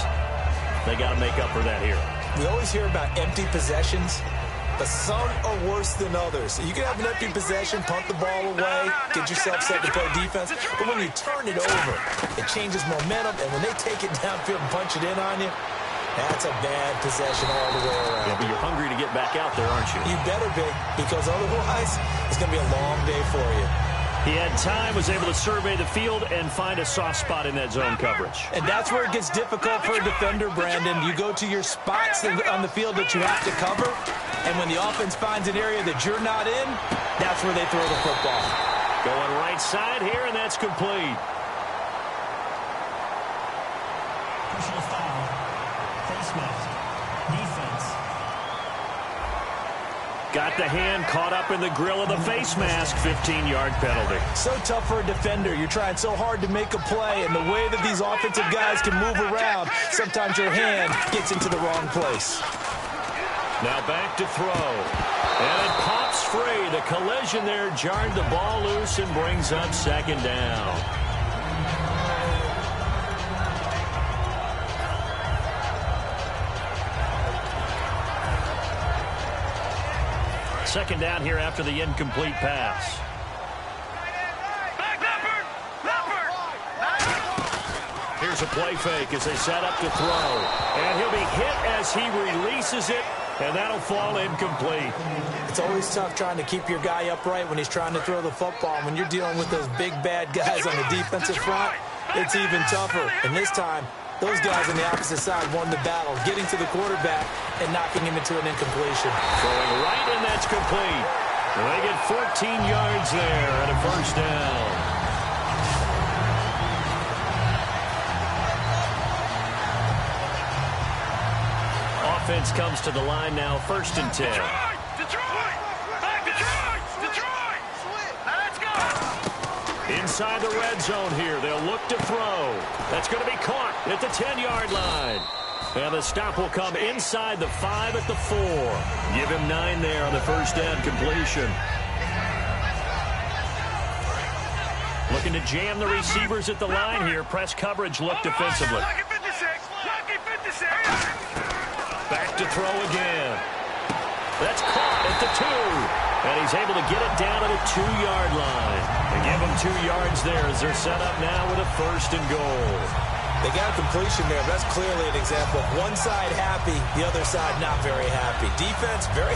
They got to make up for that here. We always hear about empty possessions, but some are worse than others. You can have an empty possession, punt the ball away, get yourself set to play defense, but when you turn it over, it changes momentum, and when they take it downfield and punch it in on you, that's a bad possession all the way around. Yeah, but you're hungry to get back out there, aren't you? You better be, because otherwise it's going to be a long day for you. He had time, was able to survey the field and find a soft spot in that zone coverage. And that's where it gets difficult for a defender, Brandon. You go to your spots on the field that you have to cover, and when the offense finds an area that you're not in, that's where they throw the football. Going right side here, and that's complete. Personal foul. Face mask. Defense. Got the hand caught up in the grill of the face mask. 15-yard penalty. So tough for a defender. You're trying so hard to make a play, and the way that these offensive guys can move around, sometimes your hand gets into the wrong place. Now back to throw. And it pops free. The collision there jarred the ball loose and brings up 2nd down. Second down here after the incomplete pass. Here's a play fake as they set up to throw. And he'll be hit as he releases it, and that'll fall incomplete. It's always tough trying to keep your guy upright when he's trying to throw the football. When you're dealing with those big, bad guys on the defensive front, it's even tougher. And this time, those guys on the opposite side won the battle, getting to the quarterback and knocking him into an incompletion. Throwing right, and that's complete. And they get 14 yards there at a 1st down. Offense comes to the line now, 1st and 10. Inside the red zone here. They'll look to throw. That's going to be caught at the 10-yard line. And the stop will come inside the 5 at the 4. Give him 9 there on the 1st down completion. Looking to jam the receivers at the line here. Press coverage look defensively. Back to throw again. That's caught at the 2. And he's able to get it down to the 2-yard line. They give him 2 yards there as they're set up now with a 1st and goal. They got a completion there. That's clearly an example of one side happy, the other side not very happy. Defense, very,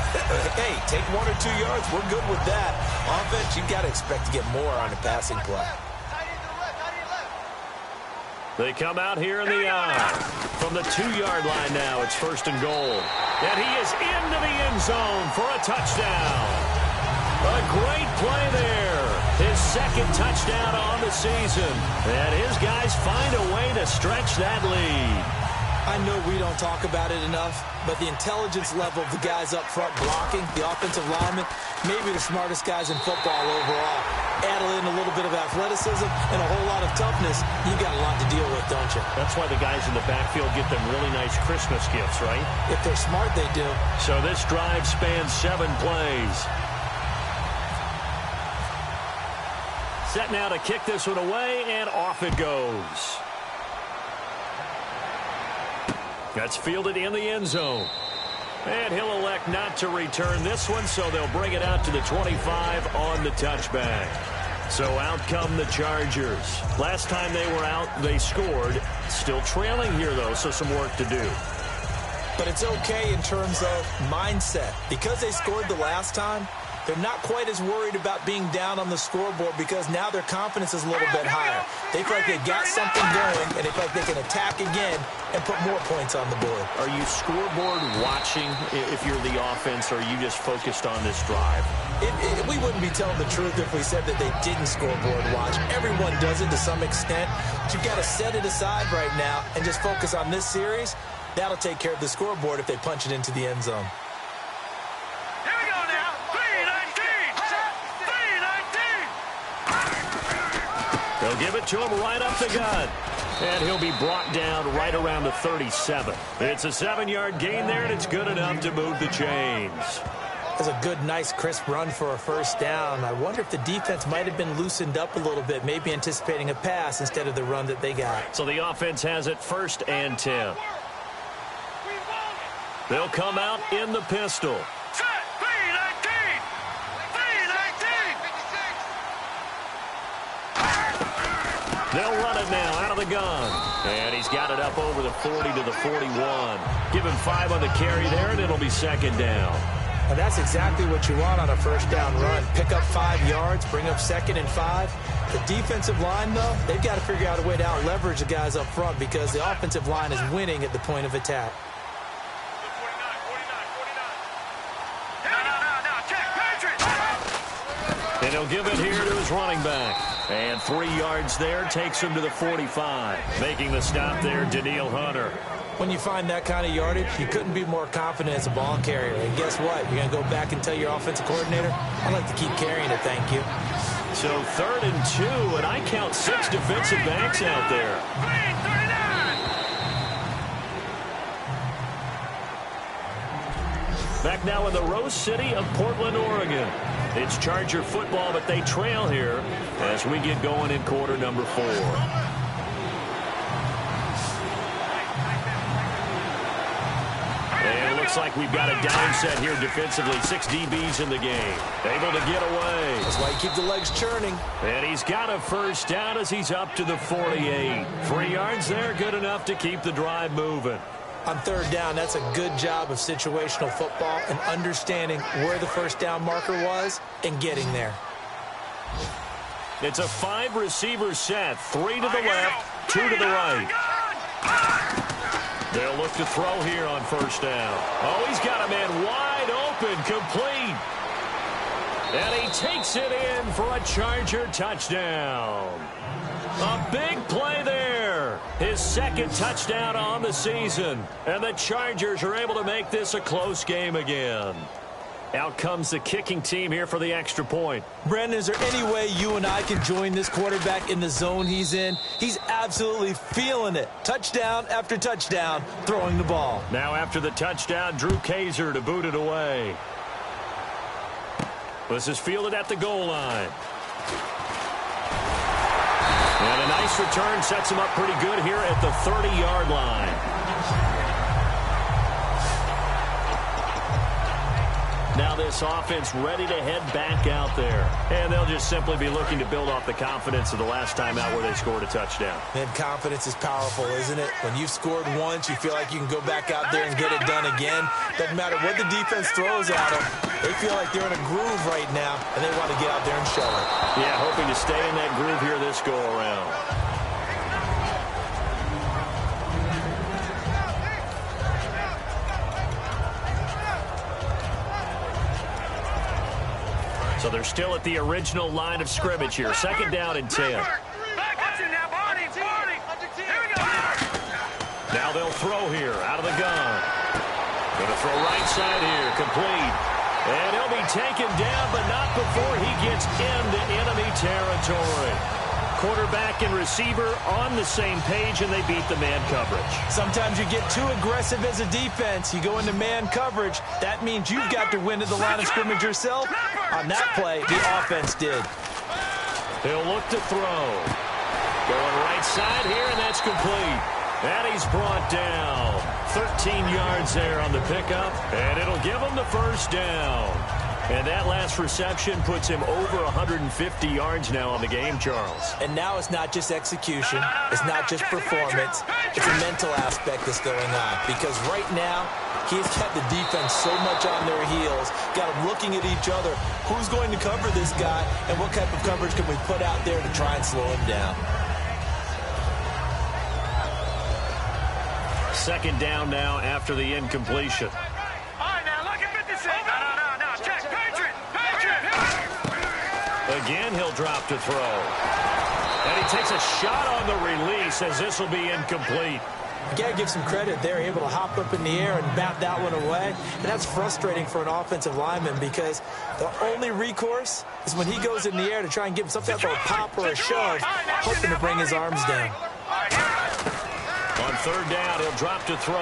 hey, take 1 or 2 yards. We're good with that. Offense, you've got to expect to get more on a passing play. They come out here in the eye. From the 2-yard line now, it's 1st and goal. And he is into the end zone for a touchdown. A great play there. His 2nd touchdown on the season. And his guys find a way to stretch that lead. I know we don't talk about it enough, but the intelligence level of the guys up front blocking, the offensive linemen, maybe the smartest guys in football overall. Add in a little bit of athleticism and a whole lot of toughness, you got a lot to deal with don't you? That's why the guys in the backfield get them really nice Christmas gifts, right? If they're smart, they do. So this drive spans 7 plays. Set now to kick this one away, and off it goes. That's fielded in the end zone. And he'll elect not to return this one, so they'll bring it out to the 25 on the touchback. So out come the Chargers. Last time they were out, they scored. Still trailing here, though, so some work to do. But it's okay in terms of mindset. Because they scored the last time, they're not quite as worried about being down on the scoreboard because now their confidence is a little bit higher. They feel like they've got something going, and they feel like they can attack again and put more points on the board. Are you scoreboard watching if you're the offense, or are you just focused on this drive? We wouldn't be telling the truth if we said that they didn't scoreboard watch. Everyone does it to some extent, but you've got to set it aside right now and just focus on this series. That'll take care of the scoreboard if they punch it into the end zone. They'll give it to him right up the gut. And he'll be brought down right around the 37. It's a 7-yard gain there, and it's good enough to move the chains. That's a good, nice, crisp run for a first down. I wonder if the defense might have been loosened up a little bit, maybe anticipating a pass instead of the run that they got. So the offense has it 1st and 10. They'll come out in the pistol. They'll run it now out of the gun. And he's got it up over the 40 to the 41. Give him 5 on the carry there, and it'll be 2nd down. And that's exactly what you want on a first down run. Pick up 5 yards, bring up 2nd and 5. The defensive line, though, they've got to figure out a way to out-leverage the guys up front because the offensive line is winning at the point of attack. And he'll give it here to his running back. And 3 yards there takes him to the 45. Making the stop there, Danielle Hunter. When you find that kind of yardage, you couldn't be more confident as a ball carrier. And guess what? You're going to go back and tell your offensive coordinator, I'd like to keep carrying it, thank you. So 3rd and 2, and I count 6 defensive backs out there. Back now in the Rose City of Portland, Oregon. It's Charger football, but they trail here as we get going in quarter number 4. And it looks like we've got a down set here defensively. 6 DBs in the game. Able to get away. That's why you keep the legs churning. And he's got a first down as he's up to the 48. 3 yards there, good enough to keep the drive moving. On 3rd down, that's a good job of situational football and understanding where the first down marker was and getting there. It's a 5-receiver set. 3 to the left, 2 to the right. They'll look to throw here on first down. Oh, he's got a man wide open, complete. And he takes it in for a Charger touchdown. A big play there. His 2nd touchdown on the season. And the Chargers are able to make this a close game again. Out comes the kicking team here for the extra point. Brandon, is there any way you and I can join this quarterback in the zone he's in? He's absolutely feeling it. Touchdown after touchdown, throwing the ball. Now after the touchdown, Drew Kaiser to boot it away. This is fielded at the goal line. And a nice return sets him up pretty good here at the 30-yard line. Now this offense ready to head back out there. And they'll just simply be looking to build off the confidence of the last time out where they scored a touchdown. And confidence is powerful, isn't it? When you've scored once, you feel like you can go back out there and get it done again. Doesn't matter what the defense throws at them. They feel like they're in a groove right now, and they want to get out there and show it. Yeah, hoping to stay in that groove here this go-around. So they're still at the original line of scrimmage here. 2nd down and 10. Now they'll throw here out of the gun. Going to throw right side here, complete. And he'll be taken down, but not before he gets into enemy territory. Quarterback and receiver on the same page, and they beat the man coverage. Sometimes you get too aggressive as a defense. You go into man coverage. That means you've got to win at the line of scrimmage yourself. On that play, the offense did. He'll look to throw. Going right side here, and that's complete. And he's brought down. 13 yards there on the pickup, and it'll give him the first down. And that last reception puts him over 150 yards now on the game, Charles. And now it's not just execution. It's not just performance. It's a mental aspect that's going on. Because right now, he's kept the defense so much on their heels, got them looking at each other. Who's going to cover this guy, and what type of coverage can we put out there to try and slow him down? Second down now after the incompletion. All right, now look at 56. No. Check. Patriot. Again, he'll drop to throw. And he takes a shot on the release as this will be incomplete. You got to give some credit. They're able to hop up in the air and bat that one away. And that's frustrating for an offensive lineman because the only recourse is when he goes in the air to try and give him some type of a pop or a shove, hoping to bring his arms down. On third down, he'll drop to throw.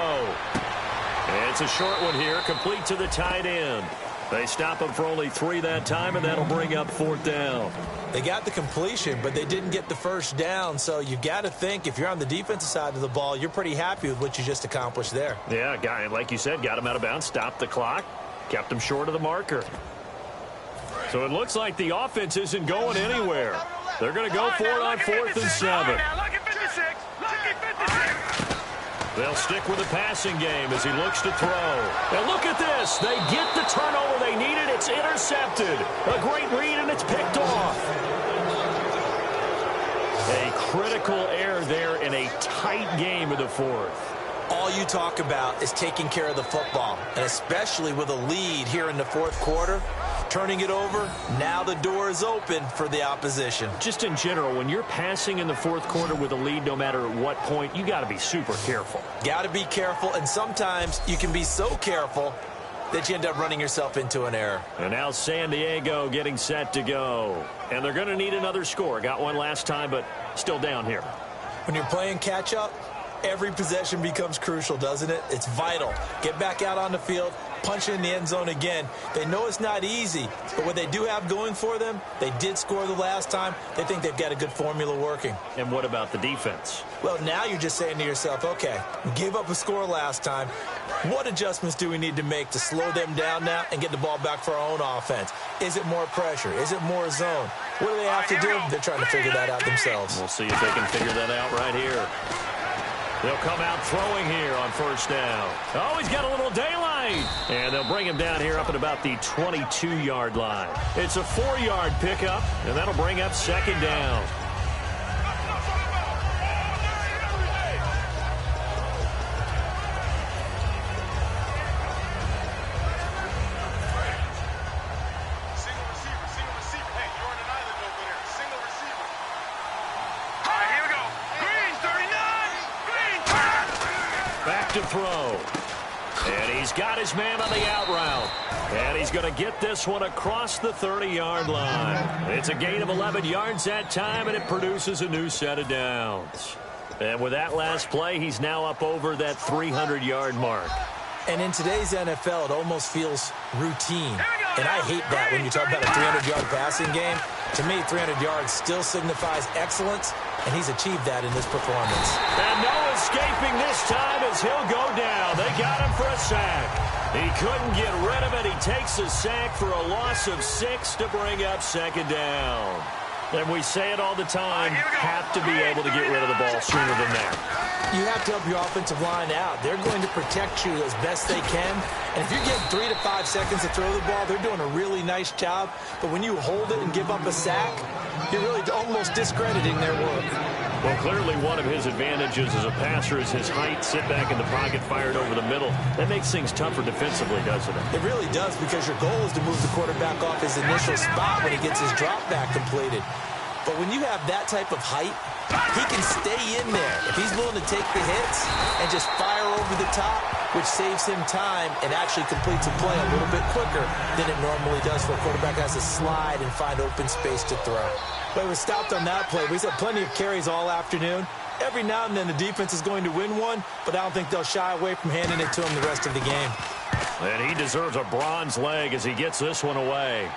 And it's a short one here, complete to the tight end. They stop him for only 3 that time, and that'll bring up fourth down. They got the completion, but they didn't get the first down. So you got to think if you're on the defensive side of the ball, you're pretty happy with what you just accomplished there. Yeah, guy, like you said, got him out of bounds, stopped the clock, kept him short of the marker. So it looks like the offense isn't going anywhere. They're going to go for it on 4th and 7. They'll stick with the passing game as he looks to throw. And look at this. They get the turnover they needed. It's intercepted. A great read, and it's picked off. A critical error there in a tight game of the 4th. All you talk about is taking care of the football, and especially with a lead here in the 4th quarter. Turning it over, now the door is open for the opposition. Just in general, when you're passing in the 4th quarter with a lead, no matter at what point, you got to be super careful. Got to be careful, and sometimes you can be so careful that you end up running yourself into an error. And now San Diego getting set to go. And they're going to need another score. Got one last time, but still down here. When you're playing catch-up, every possession becomes crucial, doesn't it? It's vital. Get back out on the field, punch in the end zone again. They know it's not easy, but what they do have going for them, they did score the last time. They think they've got a good formula working. And what about the defense? Well, now you're just saying to yourself, okay, we gave up a score last time. What adjustments do we need to make to slow them down now and get the ball back for our own offense? Is it more pressure? Is it more zone? What do they have to do? They're trying to figure that out themselves. We'll see if they can figure that out right here. They'll come out throwing here on 1st down. Oh, he's got a little daylight. And they'll bring him down here up at about the 22-yard line. It's a 4-yard pickup, and that'll bring up 2nd down. To throw. And he's got his man on the out route. And he's going to get this one across the 30-yard line. It's a gain of 11 yards that time, and it produces a new set of downs. And with that last play, he's now up over that 300-yard mark. And in today's NFL, it almost feels routine. And I hate that when you talk about a 300-yard passing game. To me, 300 yards still signifies excellence, and he's achieved that in this performance. And no escaping this time as he'll go down. They got him for a sack. He couldn't get rid of it. He takes a sack for a loss of 6 to bring up 2nd down. And we say it all the time, have to be able to get rid of the ball sooner than that. You have to help your offensive line out. They're going to protect you as best they can. And if you give 3 to 5 seconds to throw the ball, they're doing a really nice job. But when you hold it and give up a sack, you're really almost discrediting their work. Well, clearly one of his advantages as a passer is his height. Sit back in the pocket, fired over the middle. That makes things tougher defensively, doesn't it? It really does, because your goal is to move the quarterback off his initial spot when he gets his drop back completed. But when you have that type of height, he can stay in there. If he's willing to take the hits and just fire over the top, which saves him time and actually completes a play a little bit quicker than it normally does for a quarterback who has to slide and find open space to throw. But we stopped on that play. We've had plenty of carries all afternoon. Every now and then the defense is going to win one, but I don't think they'll shy away from handing it to him the rest of the game. And he deserves a bronze leg as he gets this one away.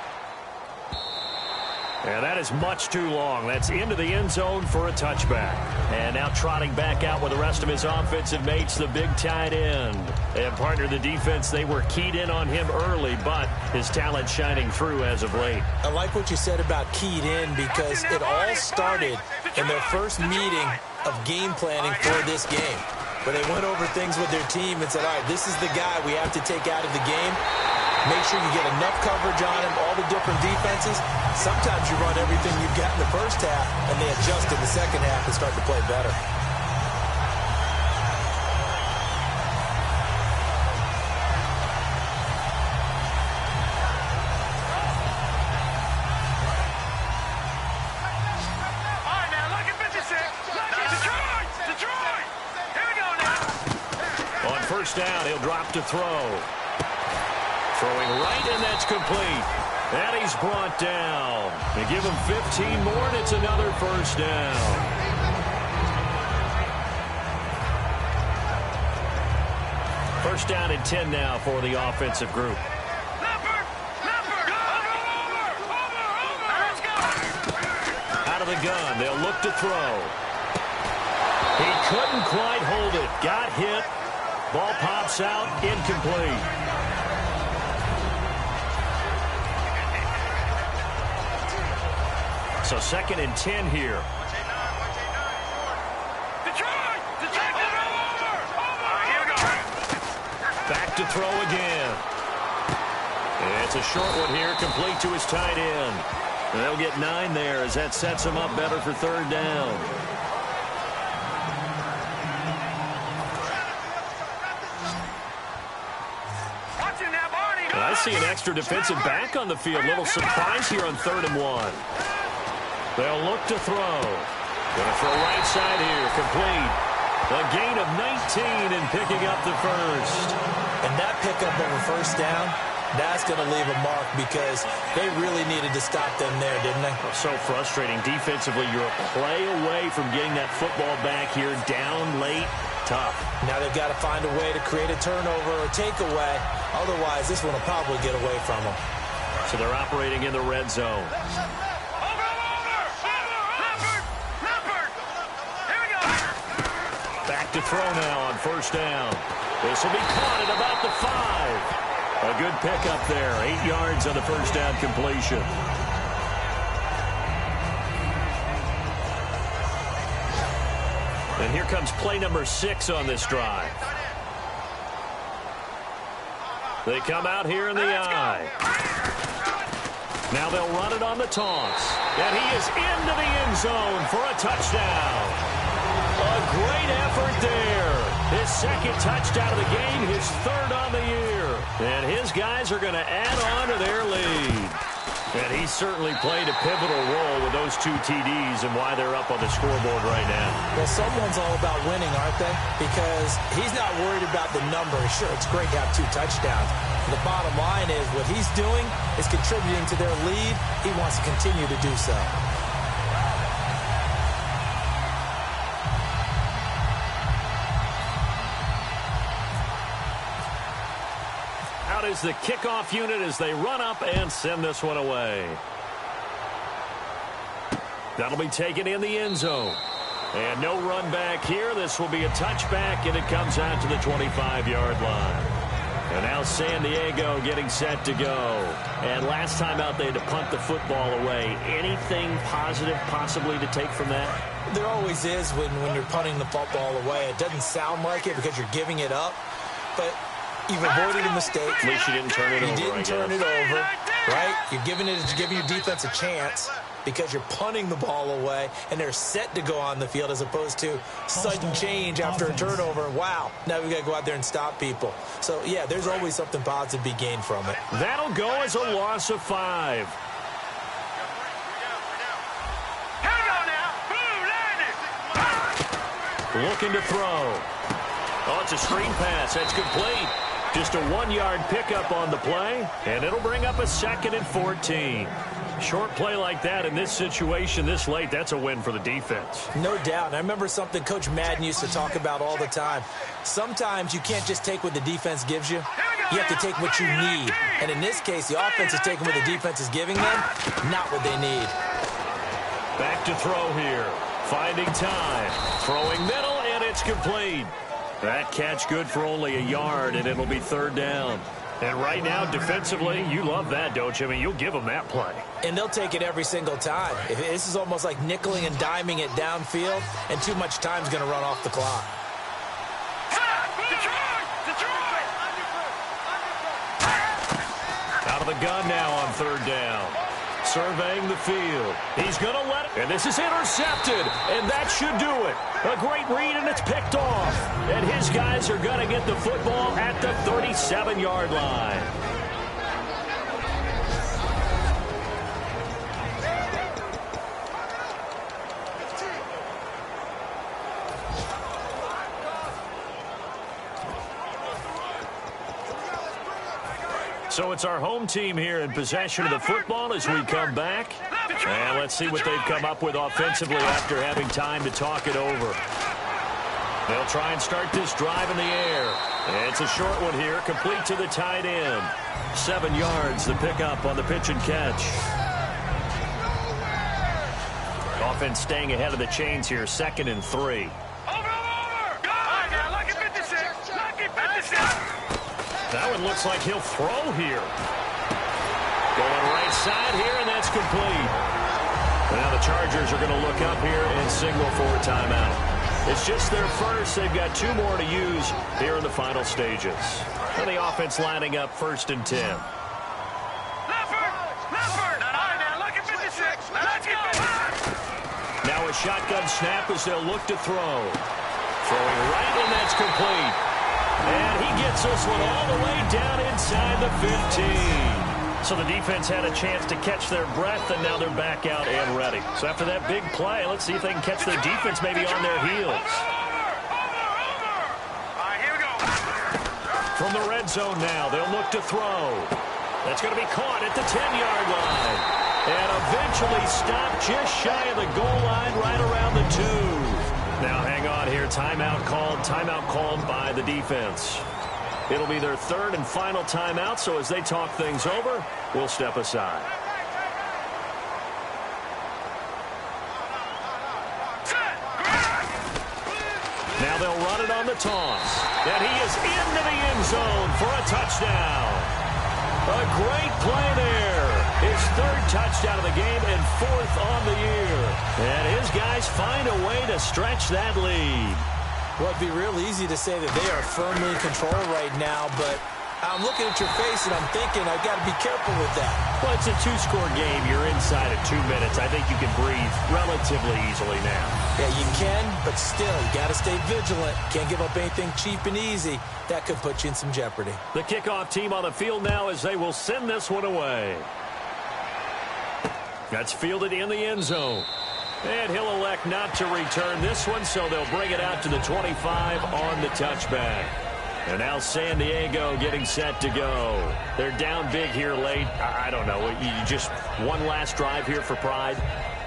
And that is much too long. That's into the end zone for a touchback. And now trotting back out with the rest of his offensive mates, the big tight end. And partner, the defense, they were keyed in on him early, but his talent shining through as of late. I like what you said about keyed in because it all started in their first meeting of game planning for this game, where they went over things with their team and said, all right, this is the guy we have to take out of the game. Make sure you get enough coverage on him, all the different defenses. Sometimes you run everything you've got in the first half, and they adjust in the second half and start to play better. All right, now, look at 56. Look at Detroit. Here we go now. On first down, he'll drop to throw. Throwing right, and that's complete. And he's brought down. They give him 15 more, and it's another first down. First down and 10 now for the offensive group. Leopard. Over. Let's go. Out of the gun, they'll look to throw. He couldn't quite hold it. Got hit. Ball pops out, incomplete. So second and 10 here. Detroit. Over. Here we go. Back to throw again. It's a short one here, complete to his tight end. And they'll get 9 there as that sets him up better for third down. Watch it now, Barney. And I see an extra defensive back on the field. Little surprise here on 3rd and 1. They'll look to throw. Going to throw right side here, complete. A gain of 19 and picking up the first. And that pickup over first down, that's going to leave a mark because they really needed to stop them there, didn't they? So frustrating. Defensively, you're a play away from getting that football back here down late. Tough. Now they've got to find a way to create a turnover or takeaway. Otherwise, this one will probably get away from them. So they're operating in the red zone. Back to throw now on first down. This will be caught at about the 5. A good pickup there. 8 yards on the first down completion. And here comes play number 6 on this drive. They come out here in the eye. Now they'll run it on the toss. And he is into the end zone for a touchdown. A great effort there. His second touchdown of the game, his 3rd on the year. And his guys are going to add on to their lead. And he certainly played a pivotal role with those 2 TDs and why they're up on the scoreboard right now. Well, someone's all about winning, aren't they? Because he's not worried about the number. Sure, it's great to have 2 touchdowns. The bottom line is what he's doing is contributing to their lead. He wants to continue to do so. Out is the kickoff unit as they run up and send this one away. That'll be taken in the end zone. And no run back here. This will be a touchback, and it comes out to the 25-yard line. And now San Diego getting set to go. And last time out, they had to punt the football away. Anything positive possibly to take from that? There always is when you're punting the football away. It doesn't sound like it because you're giving it up. But you've avoided a mistake. At least you didn't turn it over, You didn't turn it over, right? You're giving your defense a chance because you're punting the ball away, and they're set to go on the field as opposed to sudden change after a turnover. Wow, now we've got to go out there and stop people. So, yeah, there's always something positive to be gained from it. That'll go as a loss of 5. looking to throw. Oh, it's a screen pass. That's complete. Just a 1-yard pickup on the play, and it'll bring up a 2nd and 14. Short play like that in this situation this late, that's a win for the defense. No doubt. And I remember something Coach Madden used to talk about all the time. Sometimes you can't just take what the defense gives you. You have to take what you need. And in this case, the offense is taking what the defense is giving them, not what they need. Back to throw here. Finding time. Throwing middle, and it's complete. That catch good for only a yard, and it'll be 3rd down. And right now, defensively, you love that, don't you? I mean, you'll give them that play. And they'll take it every single time. This is almost like nickeling and diming it downfield, and too much time's going to run off the clock. Out of the gun now on 3rd down. Surveying the field. He's going to let it. And this is intercepted. And that should do it. A great read, and it's picked off. And his guys are going to get the football at the 37-yard line. So it's our home team here in possession of the football as we come back. And let's see what they've come up with offensively after having time to talk it over. They'll try and start this drive in the air. It's a short one here, complete to the tight end. 7 yards, the pickup on the pitch and catch. Offense staying ahead of the chains here, 2nd and 3. Over! Now, lucky 56! Lucky 56! That one looks like he'll throw here. Going right side here, and that's complete. Now the Chargers are going to look up here and signal for a timeout. It's just their first. They've got 2 more to use here in the final stages. And the offense lining up 1st and 10. Leffert! Now, lucky 56! Let's go! Now a shotgun snap as they'll look to throw. Throwing right, and that's complete. And he gets this one all the way down inside the 15. So the defense had a chance to catch their breath, and now they're back out and ready. So after that big play, let's see if they can catch their defense maybe on their heels. All right, here we go. From the red zone now, they'll look to throw. That's going to be caught at the 10-yard line. And eventually stopped just shy of the goal line right around the 2. Now hang on here, timeout called by the defense. It'll be their 3rd and final timeout, so as they talk things over, we'll step aside. Now they'll run it on the toss. And he is into the end zone for a touchdown. A great play there. His 3rd touchdown of the game and 4th on the year. And his guys find a way to stretch that lead. Well, it'd be real easy to say that they are firmly in control right now, but I'm looking at your face and I'm thinking I've got to be careful with that. Well, it's a 2-score game. You're inside of 2 minutes. I think you can breathe relatively easily now. Yeah, you can, but still, you got to stay vigilant. Can't give up anything cheap and easy. That could put you in some jeopardy. The kickoff team on the field now as they will send this one away. That's fielded in the end zone. And he'll elect not to return this one, so they'll bring it out to the 25 on the touchback. And now San Diego getting set to go. They're down big here late. I don't know. You just one last drive here for pride?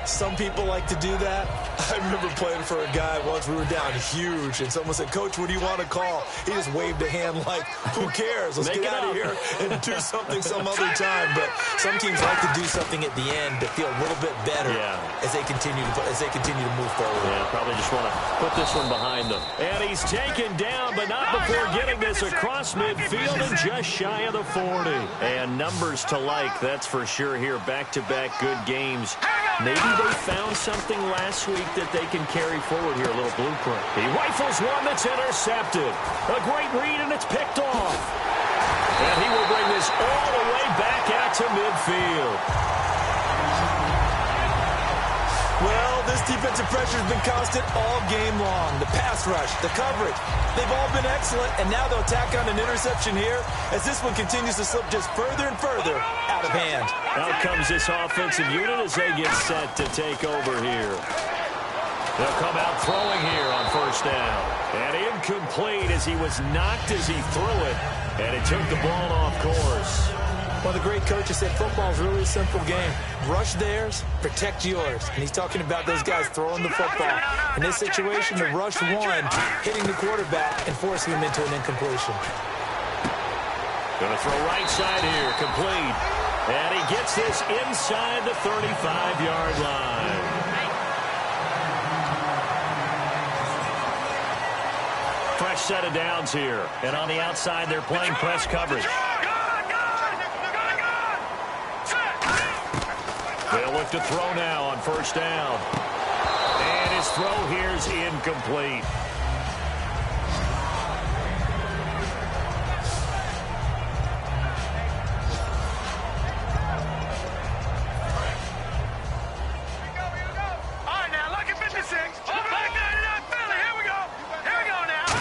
Some people like to do that. I remember playing for a guy once. We were down huge, and someone said, "Coach, what do you want to call?" He just waved a hand like, who cares? Let's get out of here and do something some other time. But some teams like to do something at the end to feel a little bit better as they continue to move forward. Yeah, probably just want to put this one behind them. And he's taken down, but not before getting this across midfield and just shy of the 40. And numbers to like, that's for sure here. Back-to-back good games. Maybe they found something last week that they can carry forward here, a little blueprint. He rifles one that's intercepted. A great read, and it's picked off. And he will bring this all the way back out to midfield. Well, this defensive pressure has been constant all game long. The pass rush, the coverage, they've all been excellent, and now they'll tack on an interception here as this one continues to slip just further and further out of hand. Out comes this offensive unit as they get set to take over here. They'll come out throwing here on first down. And incomplete as he was knocked as he threw it. And it took the ball off course. Well, the great coach said football is really a simple game. Rush theirs, protect yours. And he's talking about those guys throwing the football. In this situation, the rush one, hitting the quarterback and forcing him into an incompletion. Going to throw right side here, complete. And he gets this inside the 35-yard line. Fresh set of downs here. And on the outside, they're playing press coverage. They'll look to throw now on first down. And his throw here's incomplete. All right, now, lucky 56. Over like 99 Philly. Here we go. Here we go now.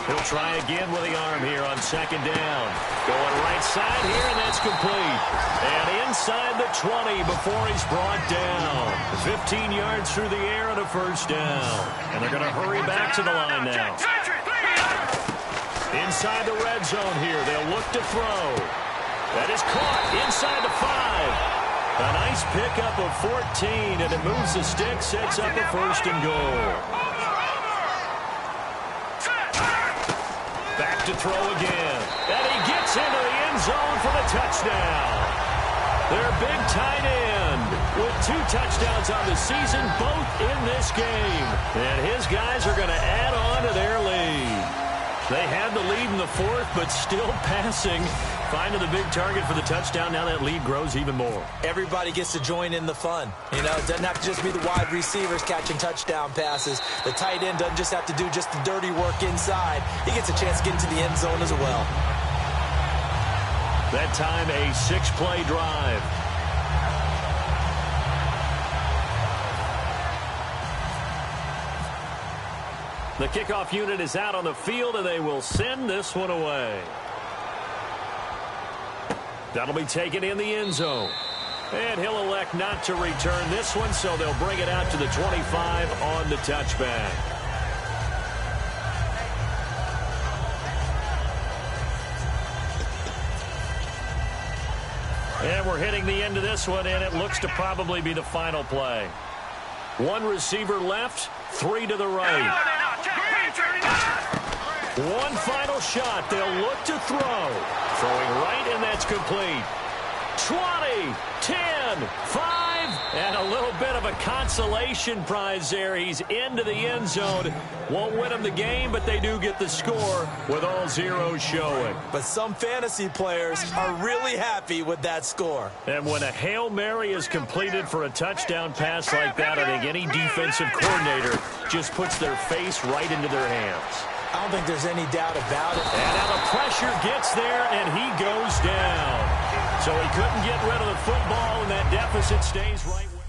He'll try again with the arm here on second down. Going right side here, and that's complete. And inside the 20 before he's brought down. 15 yards through the air and a first down. And they're going to hurry back to the line now. Inside the red zone here, they'll look to throw. That is caught inside the 5. A nice pickup of 14, and it moves the stick, sets up a first and goal. Back to throw again. And he gets into the end zone for the touchdown. Their big tight end with 2 touchdowns on the season, both in this game. And his guys are going to add on to their lead. They had the lead in the 4th, but still passing. Finding the big target for the touchdown. Now that lead grows even more. Everybody gets to join in the fun. You know, it doesn't have to just be the wide receivers catching touchdown passes. The tight end doesn't just have to do just the dirty work inside. He gets a chance to get into the end zone as well. That time a 6-play drive. The kickoff unit is out on the field, and they will send this one away. That'll be taken in the end zone. And he'll elect not to return this one, so they'll bring it out to the 25 on the touchback. And we're hitting the end of this one, and it looks to probably be the final play. 1 receiver left, 3 to the right. One final shot. They'll look to throw. Throwing right, and that's complete. 20, 10, 5, and a little bit of a consolation prize there. He's into the end zone. Won't win them the game, but they do get the score with all zeros showing. But some fantasy players are really happy with that score. And when a Hail Mary is completed for a touchdown pass like that, I think any defensive coordinator just puts their face right into their hands. I don't think there's any doubt about it. And now the pressure gets there, and he goes down. So he couldn't get rid of the football, and that deficit stays right where